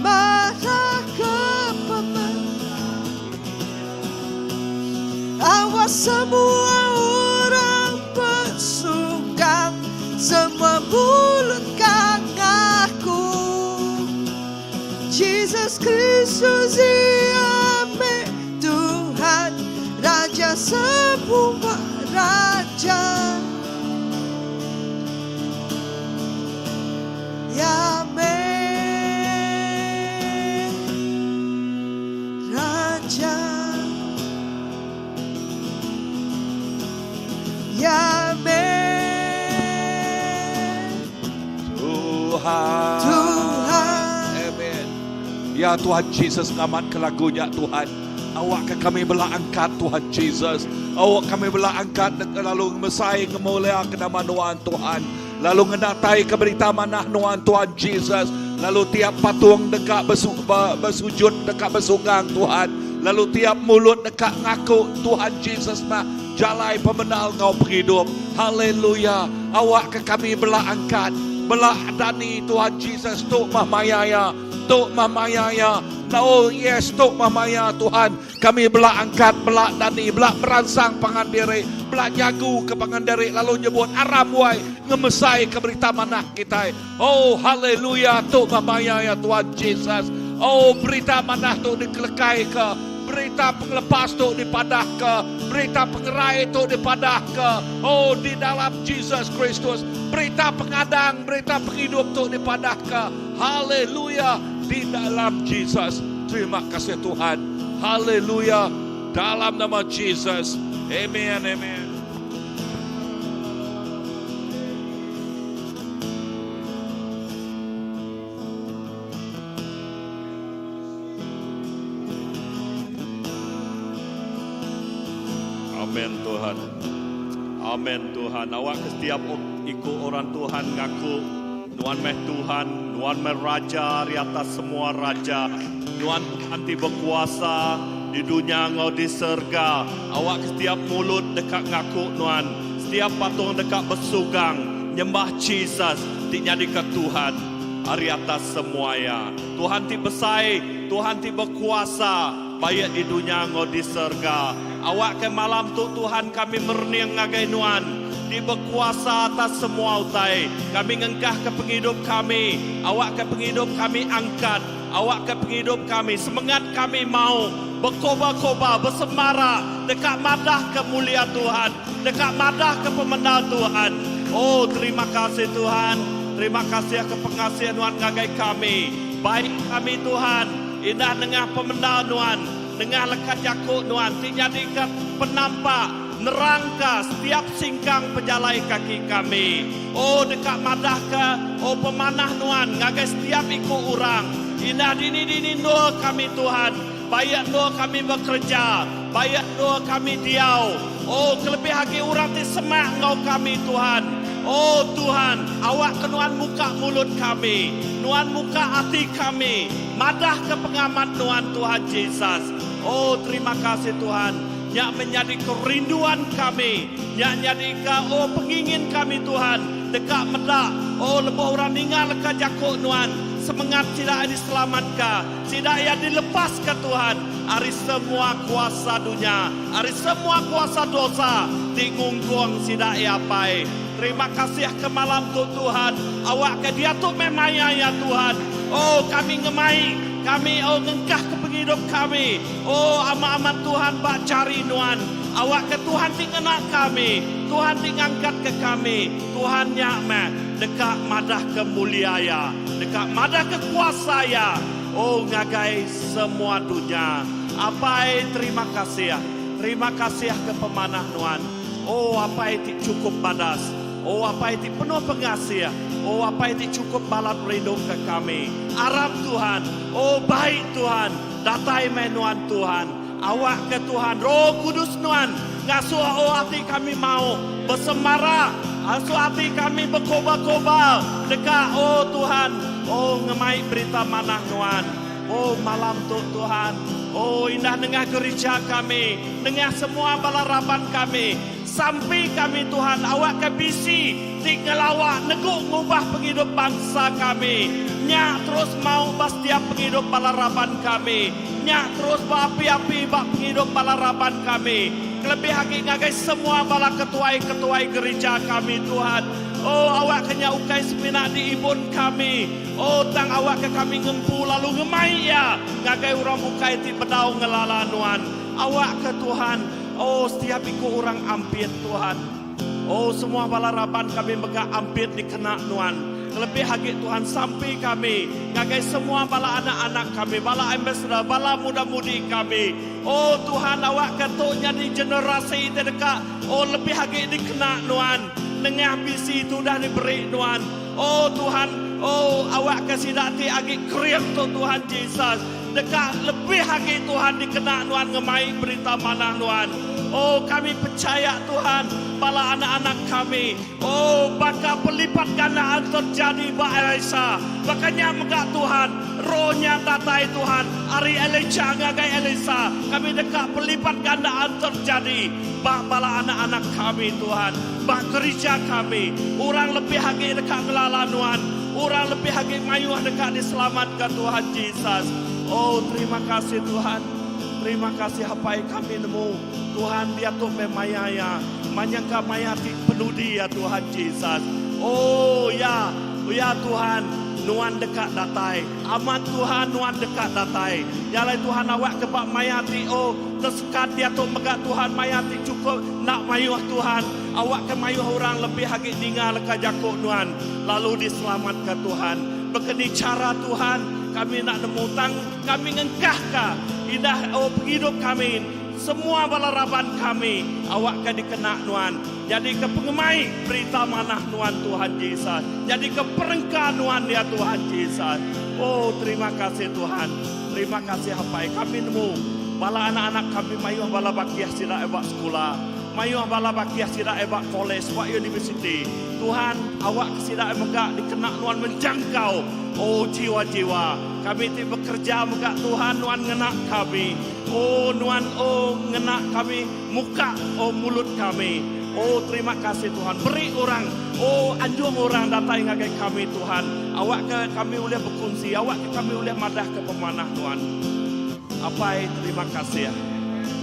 mata kepemenang. Awas semua orang bersuka, semua mulutkan aku. Jesus Kristus Amin, Tuhan Raja semua raja. Amin, Raja. Amin, Tuhan. Amen. Ya Tuhan Yesus, ngamat ke lagunya Tuhan. Awak ke kami belah angkat Tuhan Yesus. Awak kami belah angkat lalu mesai ngemulia ke nama Tuhan. Lalu ngedatai ke berita manah Tuhan Yesus. Lalu tiap patung dekat bersujud dekat bersugang Tuhan. Lalu tiap mulut dekat ngaku Tuhan Yesus mah jalai pemenal ngau penghidup. Haleluya. Awak ke kami belah angkat, belah dani Tuhan Yesus tuk mahmayaya, tuk mahmayaya. Oh yes, tuk mahmaya Tuhan. Kami belah angkat, belah dani, belah merangsang pangandiri, belah nyagu ke pangandiri, lalu nyebut aram wai ngemesai ke berita manah kita. Oh haleluya, tuk mahmayaya Tuhan Yesus. Oh berita manah tu dikelekai ke, berita penglepas tu dipadah ke, berita pengerai tu dipadah ke. Oh di dalam Jesus Kristus, berita pengadang, berita penghidup tu dipadah ke. Haleluya, di dalam Jesus. Terima kasih Tuhan. Haleluya, dalam nama Jesus. Amen, amen. Amin Tuhan. Amin Tuhan. Awak setiap ikut orang Tuhan ngaku Nuan meh Tuhan, Nuan meh Raja di atas semua raja. Nuan anti berkuasa di dunia ngau di surga. Awak setiap mulut dekat ngaku Nuan, setiap patung dekat bersugang nyembah Jesus dinyadi ke Tuhan hari atas semuanya. Tuhan ti besai, Tuhan ti berkuasa baik di dunia ngau di surga. Awak ke malam tu Tuhan kami merniang ngagai Nuan di berkuasa atas semua utai. Kami ngengkah ke penghidup kami. Awak ke penghidup kami angkat. Awak ke penghidup kami. Semangat kami mau berkobar-kobar, bersemara dekat madah kemuliaan Tuhan, dekat madah kepemenang Tuhan. Oh terima kasih Tuhan. Terima kasih ke pengasihan Tuhan ngagai kami. Baik kami Tuhan. Indah nengah pemenang Tuhan. Nengah lekat jakuk Tuhan. Ti jadi ke penampak nerangka setiap singkang pejalai kaki kami. Oh dekat madah ke pemanah Tuhan. Ngagai setiap ikut orang. Indah dini doa kami Tuhan. Bayak doa kami bekerja. Bayak doa kami diau. Oh kelebih hagi orang ti semak ngau kami Tuhan. Oh Tuhan, awak kenuan muka mulut kami, nuan muka hati kami, madah ke pengamat Tuhan Yesus. Oh terima kasih Tuhan, nyak menjadi kerinduan kami, nyak jadi pengingin kami Tuhan, dekat medak, lebih orang ningal ke jakuk Tuhan, semangat tidak diselamatkan, tidak ya dilepas ke Tuhan, hari semua kuasa dunia, hari semua kuasa dosa, digunggung tidak ya pai. Terima kasih ke malam tu Tuhan. Awak ke dia tu memaya ya Tuhan. Oh kami ngemai. Kami ngengkah ke penghidup kami. Oh amat-amat Tuhan bak cari Tuhan. Awak ke Tuhan tinggal kami. Tuhan tinggal angkat ke kami. Tuhan nyakme. Dekat madah kemuliaan. Dekat madah kekuasaan. Oh ngagai semua dunia. Apai terima kasih ya. Terima kasih ke pemanah Tuhan. Oh apa itu cukup badas. Oh apa itu penuh pengasih. Oh apa itu cukup balat rindu ke kami. Arab Tuhan. Oh baik Tuhan. Datai menuan Tuhan. Awak ke Tuhan. Roh Kudus Tuhan. Ngasuh hati kami mau bersemara. Ngasuh hati kami berkobar-kobar. Dekat Tuhan. Ngemai berita manah Tuhan. Malam tu Tuhan. Indah dengar gereja kami. Dengar semua balaraban kami. Sampai kami Tuhan awak ke bisi tinggal awak neguk ngubah penghidup bangsa kami. Nyak terus mau setiap penghidup balaraban kami. Nyak terus berapi-api bak penghidup balaraban kami. Lebih haki ngagai semua bala ketuai-ketuai gereja kami Tuhan. Awak kenya ukai sepinak di ibun kami. Tang awak ke kami ngempu lalu ngemai ya. Ngagai orang ukai ti pedau ngelala Tuhan. Awak ke Tuhan. Setiap ikut orang ampit Tuhan. Semua balaraban kami megak ampit dikena Tuhan. Lebih hagi Tuhan sampai kami. Ngagai semua bala anak-anak kami. Bala ambassador, bala muda-mudi kami. Tuhan awak ketuknya di generasi terdekat. Lebih hagi dikena Tuhan. Nengah bisi itu dah diberi Tuhan. Tuhan. Awak kasih dati agi kriam tu Tuhan Yesus. Dekat lebih hagi Tuhan dikena Tuhan ngemai berita mana Tuhan. Kami percaya Tuhan bala anak-anak kami. Bakal pelipat gandaan terjadi Pak Elisa. Makanya megak Tuhan. Rohnya datai Tuhan. Hari Elisa ngagai Elisa. Kami dekat pelipat gandaan terjadi. Bala anak-anak kami Tuhan. Bak gereja kami. Orang lebih hagi dekat ngelala Tuhan. Orang lebih hagi mayuh dekat diselamatkan Tuhan Yesus. Terima kasih Tuhan. Terima kasih apa yang kami nemu. Tuhan dia tu memayaya. Manyangka mayati penudi ya Tuhan Yesus. Ya Tuhan. Nuan dekat datai. Amat Tuhan nuan dekat datai. Yalai Tuhan awak kebak mayati. Tersekat dia tu megak Tuhan mayati cukup nak mayuh Tuhan. Awak ke mayuh orang lebih hagi tinggal ke jakuk Tuhan. Lalu diselamatkan Tuhan. Begini cara Tuhan. Kami nak nemu tang. Kami ngengkahkah. Indah penghidup kami. Semua balaraban kami. Awak kan dikena Tuhan. Jadi ke pengemai berita manah Tuhan Yesus. Jadi ke perengkah dia Tuhan Yesus. Terima kasih Tuhan. Terima kasih apa yang kami nemu. Bala anak-anak kami mayuh bala bakiah sila ebak sekolah. Mayuh bala bakiah sila ebak kolej, ebak universiti. Tuhan awak sila megak dikena Tuhan menjangkau. Jiwa-jiwa. Kami ti bekerja megak Tuhan Tuhan ngenak kami. Tuhan ngenak kami muka mulut kami. Terima kasih Tuhan. Beri orang. Anjung orang datang ngagai kami Tuhan. Awak ke kami boleh berkongsi. Awak ke kami boleh madah ke pemanah Tuhan. Terima kasih ya.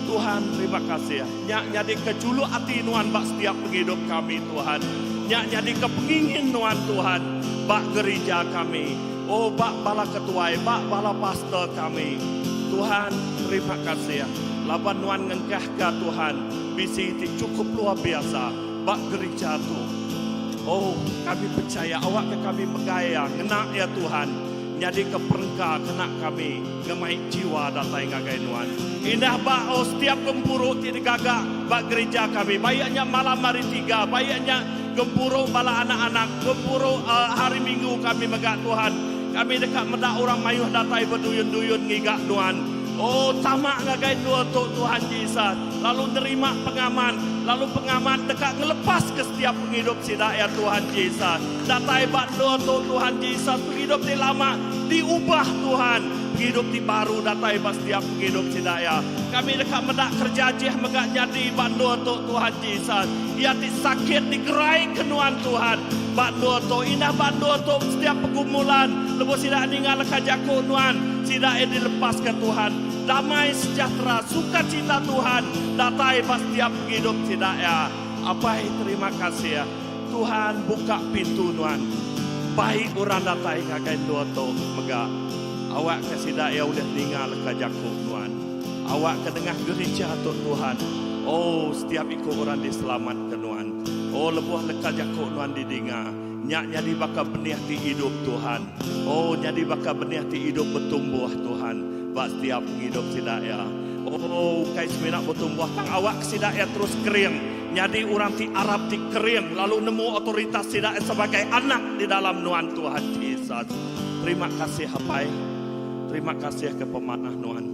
Tuhan terima kasih ya. Nyak jadi kejulu hati Tuhan bak setiap penghidup kami Tuhan. Nyak jadi kepengingin Tuhan. Bak gereja kami. Bak bala ketuai. Bak bala pastor kami. Tuhan terima kasih ya. Laban Tuhan ngengkah ke Tuhan. Bisi itu cukup luar biasa. Bak gereja tu. Kami percaya awak ke kami megaya. Ngenak ya Tuhan. nyadi keperengka kena kami ngemai jiwa datai ngagai nuan. Indah bao setiap gempuru tidak gagak bak gereja kami. Bayaknya malam hari 3, bayaknya gempuru bala anak-anak, gempuru hari Minggu kami megak Tuhan. Kami dekat medak orang mayuh datai berduyun-duyun ngigak nuan. Oh, tamak ngagai dua Tuhan Yesus. Lalu nerima pengaman. Lalu pengaman dekat ngelepas ke setiap penghidup sidak ya Tuhan Yesus. Datai bat dua Tuhan Yesus. Penghidup di lama diubah Tuhan. Penghidup di baru datai bat setiap penghidup sidak ya. Kami dekat medak kerja jih megak jadi bat dua Tuhan Yesus. Ia ti sakit digerai kenuan Tuhan. Bat dua indah bat dua setiap pergumulan. Lepas sidak ninggal kajaku nuan. Sidak yang dilepas ke Tuhan. Damai sejahtera, sukacita Tuhan datai pas setiap hidup tidak ya. Apa terima kasih ya. Tuhan buka pintu Tuhan. Baik orang datai kagai dua to mega. Awak ke sidak ya udah tinggal ke Jakub Tuhan. Awak ke tengah gereja Tuhan. Oh, setiap ikut orang diselamatkan Tuhan. Oh, lebuh leka Jakub Tuhan didinga. Nyak jadi bakal benih di hidup Tuhan. Oh, jadi bakal benih di hidup bertumbuh Tuhan. Bak setiap hidup sidak ya. Oh, kai semenak bertumbuh tang awak sidak ya terus kering. Jadi orang ti Arab ti kering lalu nemu otoritas sidak sebagai anak di dalam nuan Tuhan Yesus. Terima kasih hapai. Terima kasih ke pemanah nuan.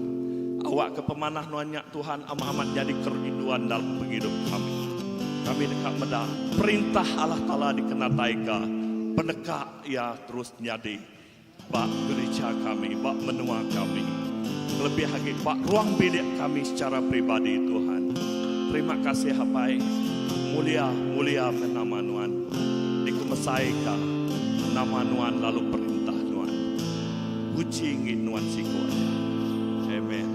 Awak ke pemanah nuannya Tuhan amat-amat jadi kerinduan dalam hidup kami. Kami dekat medak perintah Allah Taala dikenatai-Ka. Pendekat ya terus jadi bak gereja kami, bak menua kami. Lebih lagi bak ruang bilik kami secara pribadi Tuhan. Terima kasih hapai. Mulia nama Nuan. Dikumesai ka nama Nuan lalu perintah Nuan. Puji ingin Nuan sikuatnya. Amen.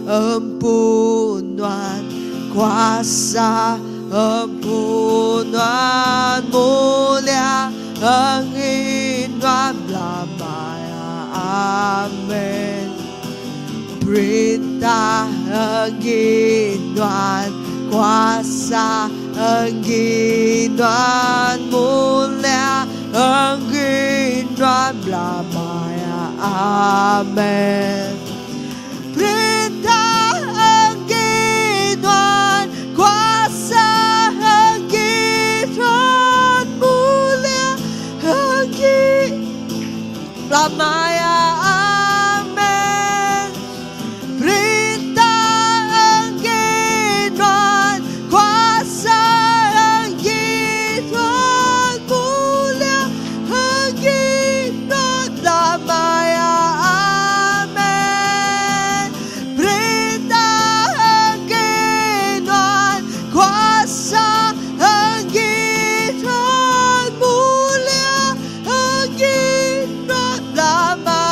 Empunan kuasa, empunan mulia, penginuan lamanya. Amin. Perintah penginuan kuasa, penginuan mulia, penginuan lamanya. Amin. Perintah engginuan kuasa, engginuan mulia, lamanya. Amin. Perintah engginuan kuasa, engginuan mulia, engginuan lamanya. Lama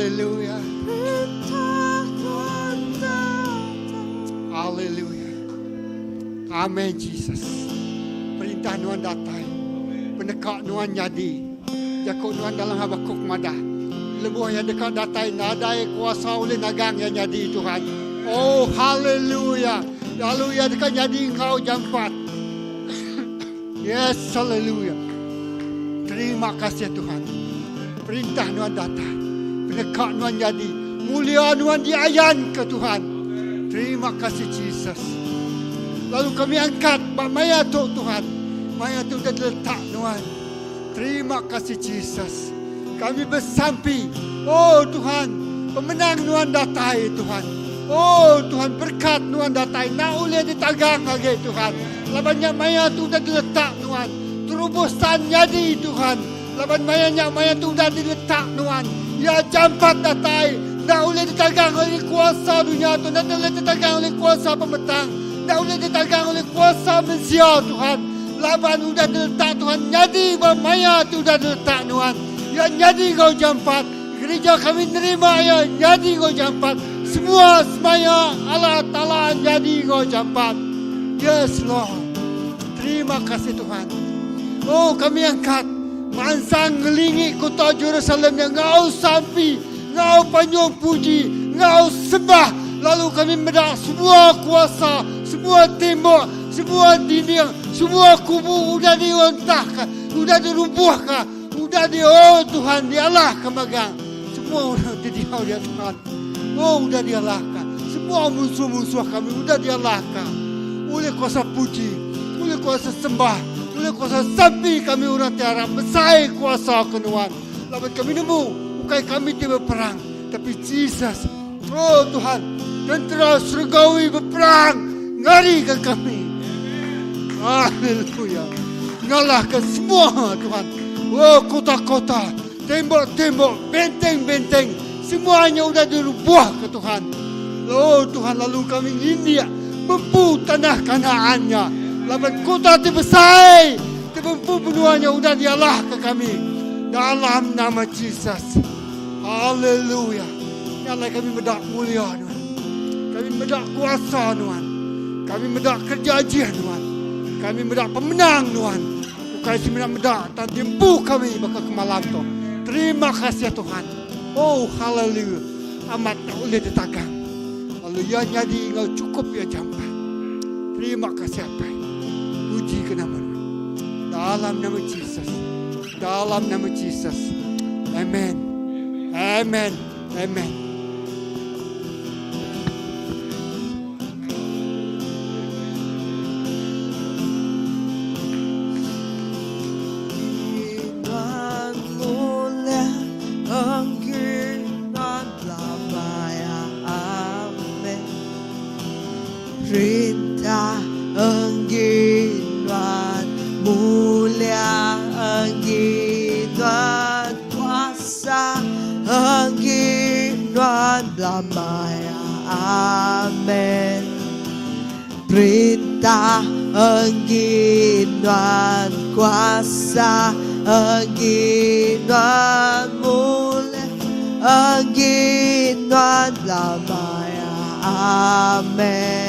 Haleluya. Haleluya. Amen, Jesus. Perintah Tuhan datang. Penekak Tuhan jadi. Jakut Tuhan dalam Habakuk madah. Lebuh yang dekat datang. Nadai kuasa oleh nagang yang jadi Tuhan. Oh, haleluya. Haleluya dekat jadi engkau jam 4. Yes, haleluya. Terima kasih Tuhan. Perintah Tuhan datang. Penekak Tuhan jadi. Mulia Tuhan diayan ke Tuhan. Terima kasih Jesus. Lalu kami angkat maya tu Tuhan. Maya tu dah letak Tuhan. Terima kasih Jesus. Kami bersampi. Oh Tuhan, pemenang Tuhan datang Tuhan. Oh Tuhan, berkat Tuhan datang. Nak boleh ditagang lagi Tuhan. Labannya maya tu dah diletak Tuhan. Terubusan jadi Tuhan. Laban maya tu dah diletak Tuhan. Ya jampat datang. Tak boleh ditagang oleh kuasa dunia tu. Tak boleh ditagang oleh kuasa pemetang. Tak boleh ditagang oleh kuasa manusia Tuhan. Laban sudah diletak Tuhan. Jadi maya tu sudah diletak Tuhan. Ya jadi kau jampat. Gereja kami nerima ya. Jadi kau jampat. Semua semaya Allah Ta'ala jadi kau jampat. Yes Lord. Terima kasih Tuhan. Oh kami angkat. Mansang ngelingi kota Jerusalem yang ngau sampi. Ngau panjung puji. Ngau sembah. Lalu kami mendak semua kuasa. Semua tembok. Semua dinding. Semua kubu sudah diontahkan. Sudah dirubuhkan. Sudah oh Tuhan dialah kemegang. Semua sudah dia Tuhan. Oh sudah dialahkan. Semua musuh-musuh kami sudah dialahkan. Oleh kuasa puji. Oleh kuasa sembah. Oleh kuasa sampi kami orang tiara. Mesai kuasa kenuan. Lalu kami nemu. Bukan kami tidak berperang. Tapi Jesus. Oh Tuhan. Tentera surgawi berperang. Ngarikan kami. Haleluya. Ngalahkan semua Tuhan. Oh kota-kota. Tembok-tembok. Benteng-benteng. Semuanya sudah dirubuh ke Tuhan. Oh Tuhan, lalu kami ini mempu tanah Kanaannya. Laban kota terbesar. Termempu benuanya sudah dialah ke kami. Dalam nama Jesus. Haleluya. Allah kami mendak mulia Tuhan. Kami mendak kuasa Tuhan. Kami mendak kerja Tuhan. Kami mendak pemenang Tuhan. Bukan sebenarnya mendak. Dan timbu kami bakal ke malam tu. Terima kasih Tuhan. Oh haleluya. Amat tak boleh ditagang. Lalu ya jadi engkau cukup ya jampan. Terima kasih apa. Puji ke nama Tuhan. Dalam nama Jesus. Dalam nama Jesus. Amen. Amen. Amen. Perintah engginuan mulia, engginuan kuasa, engginuan damai. Amin. Perintah engginuan kuasa, engginuan mulia, engginuan damai. Amin.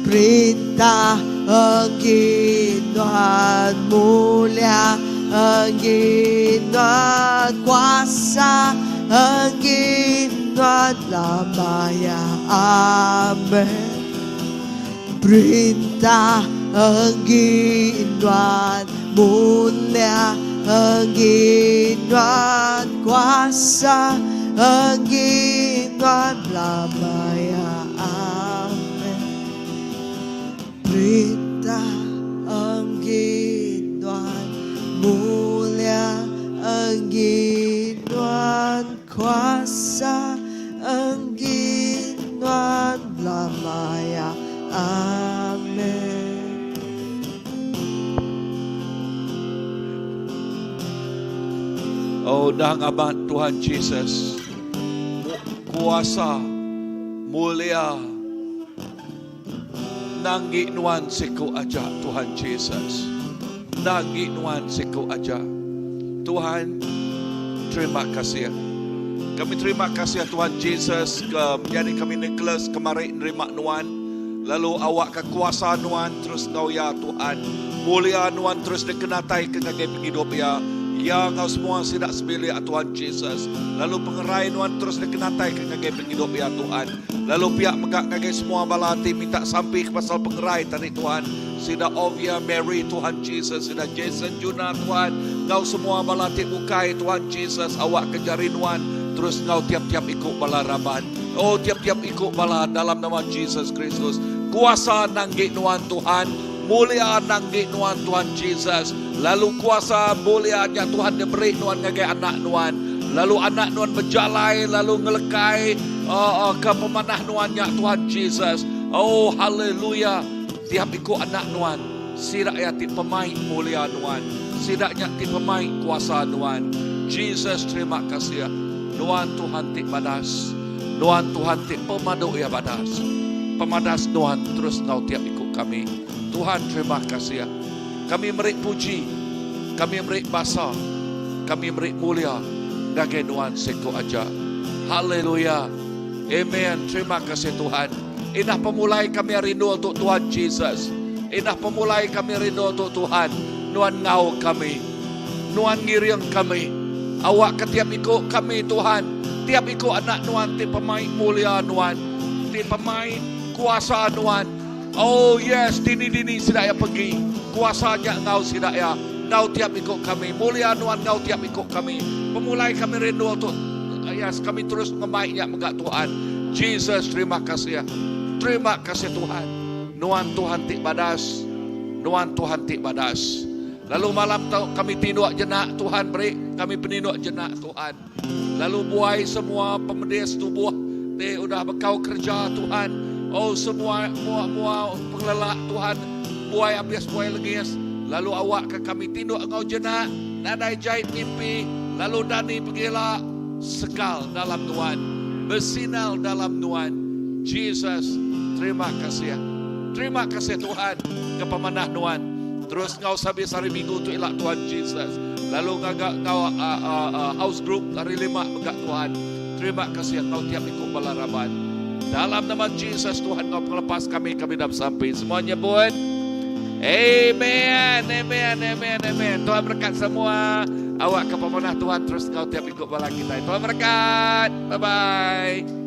Perintah engginuan mulia, engginuan kuasa, engginuan damai. Amin. Perintah engginuan mulia, engginuan kuasa, engginuan damai. Perintah engginuan mulia, engginuan kuasa, engginuan damai. Amin. Oh dah ngabat Tuhan Jesus. Kuasa mulia Nanggi nuan siku aja Tuhan Jesus. Nanggi nuan siku aja. Tuhan, terima kasih. Kami terima kasih ya Tuhan Jesus, jadi kami Nicholas kemarin nerima Nuan, lalu awak kekuasaan Nuan terus Ngau ya Tuhan, mulia Nuan terus dikenatai ke ngagai penghidup ya, ya Ngau semua sidak sebili ya Tuhan Jesus, lalu pengerai Nuan terus dikenatai ke ngagai penghidup ya Tuhan, lalu pihak megak ngagai semua balati minta sampai ke pasal pengerai tadi Tuhan, sida Ovia Mary Tuhan Jesus, sida Jason Juna Tuhan, Ngau semua balati bukai Tuhan Jesus, awak kejari Nuan terus Ngau tiap-tiap ikut bala raban. Oh tiap-tiap ikut bala dalam nama Jesus Kristus. Kuasa nanggi Nuan Tuhan, mulia nanggi Nuan Tuhan Jesus. Lalu kuasa mulianya Tuhan diberi Nuan ngagai anak Nuan. Lalu anak Nuan berjalai, lalu ngelekai ke pemanah Nuannya Tuhan Jesus. Oh haleluya. Tiap ikut anak Nuan, sidaknya ti pemain mulia Nuan, sidaknya ti pemain kuasa Nuan. Jesus terima kasih ya. Nuan Tuhan tik badas, Nuan Tuhan tik pemadu ya badas, pemadas Nuan terus Ngau tiap ikut kami. Tuhan terima kasih ya. Kami merik puji, kami merik basa, kami merik mulia, ngagai Nuan seko aja. Haleluya, amen. Terima kasih Tuhan. Indah pemulai kami rindu untuk Tuhan Jesus. Indah pemulai kami rindu untuk Tuhan. Nuan Ngau kami, Nuan ngiring kami. Awak ketiap ikut kami Tuhan, tiap ikut anak Nuan, ti pemain mulia Nuan, ti pemain kuasa Nuan. Oh yes, dini-dini sidak ya pergi, kuasanya Ngau sidak ya, Ngau tiap ikut kami, mulia Nuan Ngau tiap ikut kami. Pemulai kami rindu untuk, yes kami terus ngemaiknya megak Tuhan. Jesus terima kasih ya, terima kasih Tuhan. Nuan Tuhan tik badas, Nuan Tuhan tik badas. Lalu malam kami tinduk jenak Tuhan beri, kami peninduk jenak Tuhan. Lalu buai semua pemedes tubuh, dia udah bekau kerja Tuhan. Oh semua mua pengelak Tuhan, buai habis buai legis. Lalu awak ke kami tinduk Ngau jenak, nadai jahit mimpi. Lalu Dani pergilah sekal dalam Tuhan, bersinar dalam Tuhan. Jesus terima kasih ya, terima kasih Tuhan ke pemanah Tuhan. Terus Ngau habis hari Minggu tu elak Tuhan Jesus. Lalu Ngau house group hari 5 megak Tuhan. Terima kasih Ngau tiap ikut balaraban. Dalam nama Jesus Tuhan Ngau pelepas kami dah sampai. Semuanya pun amen, amen, amen, amen. Tuhan berkat semua. Awak ke pemanah Tuhan terus Ngau tiap ikut bala kita. Tuhan berkat. Bye bye.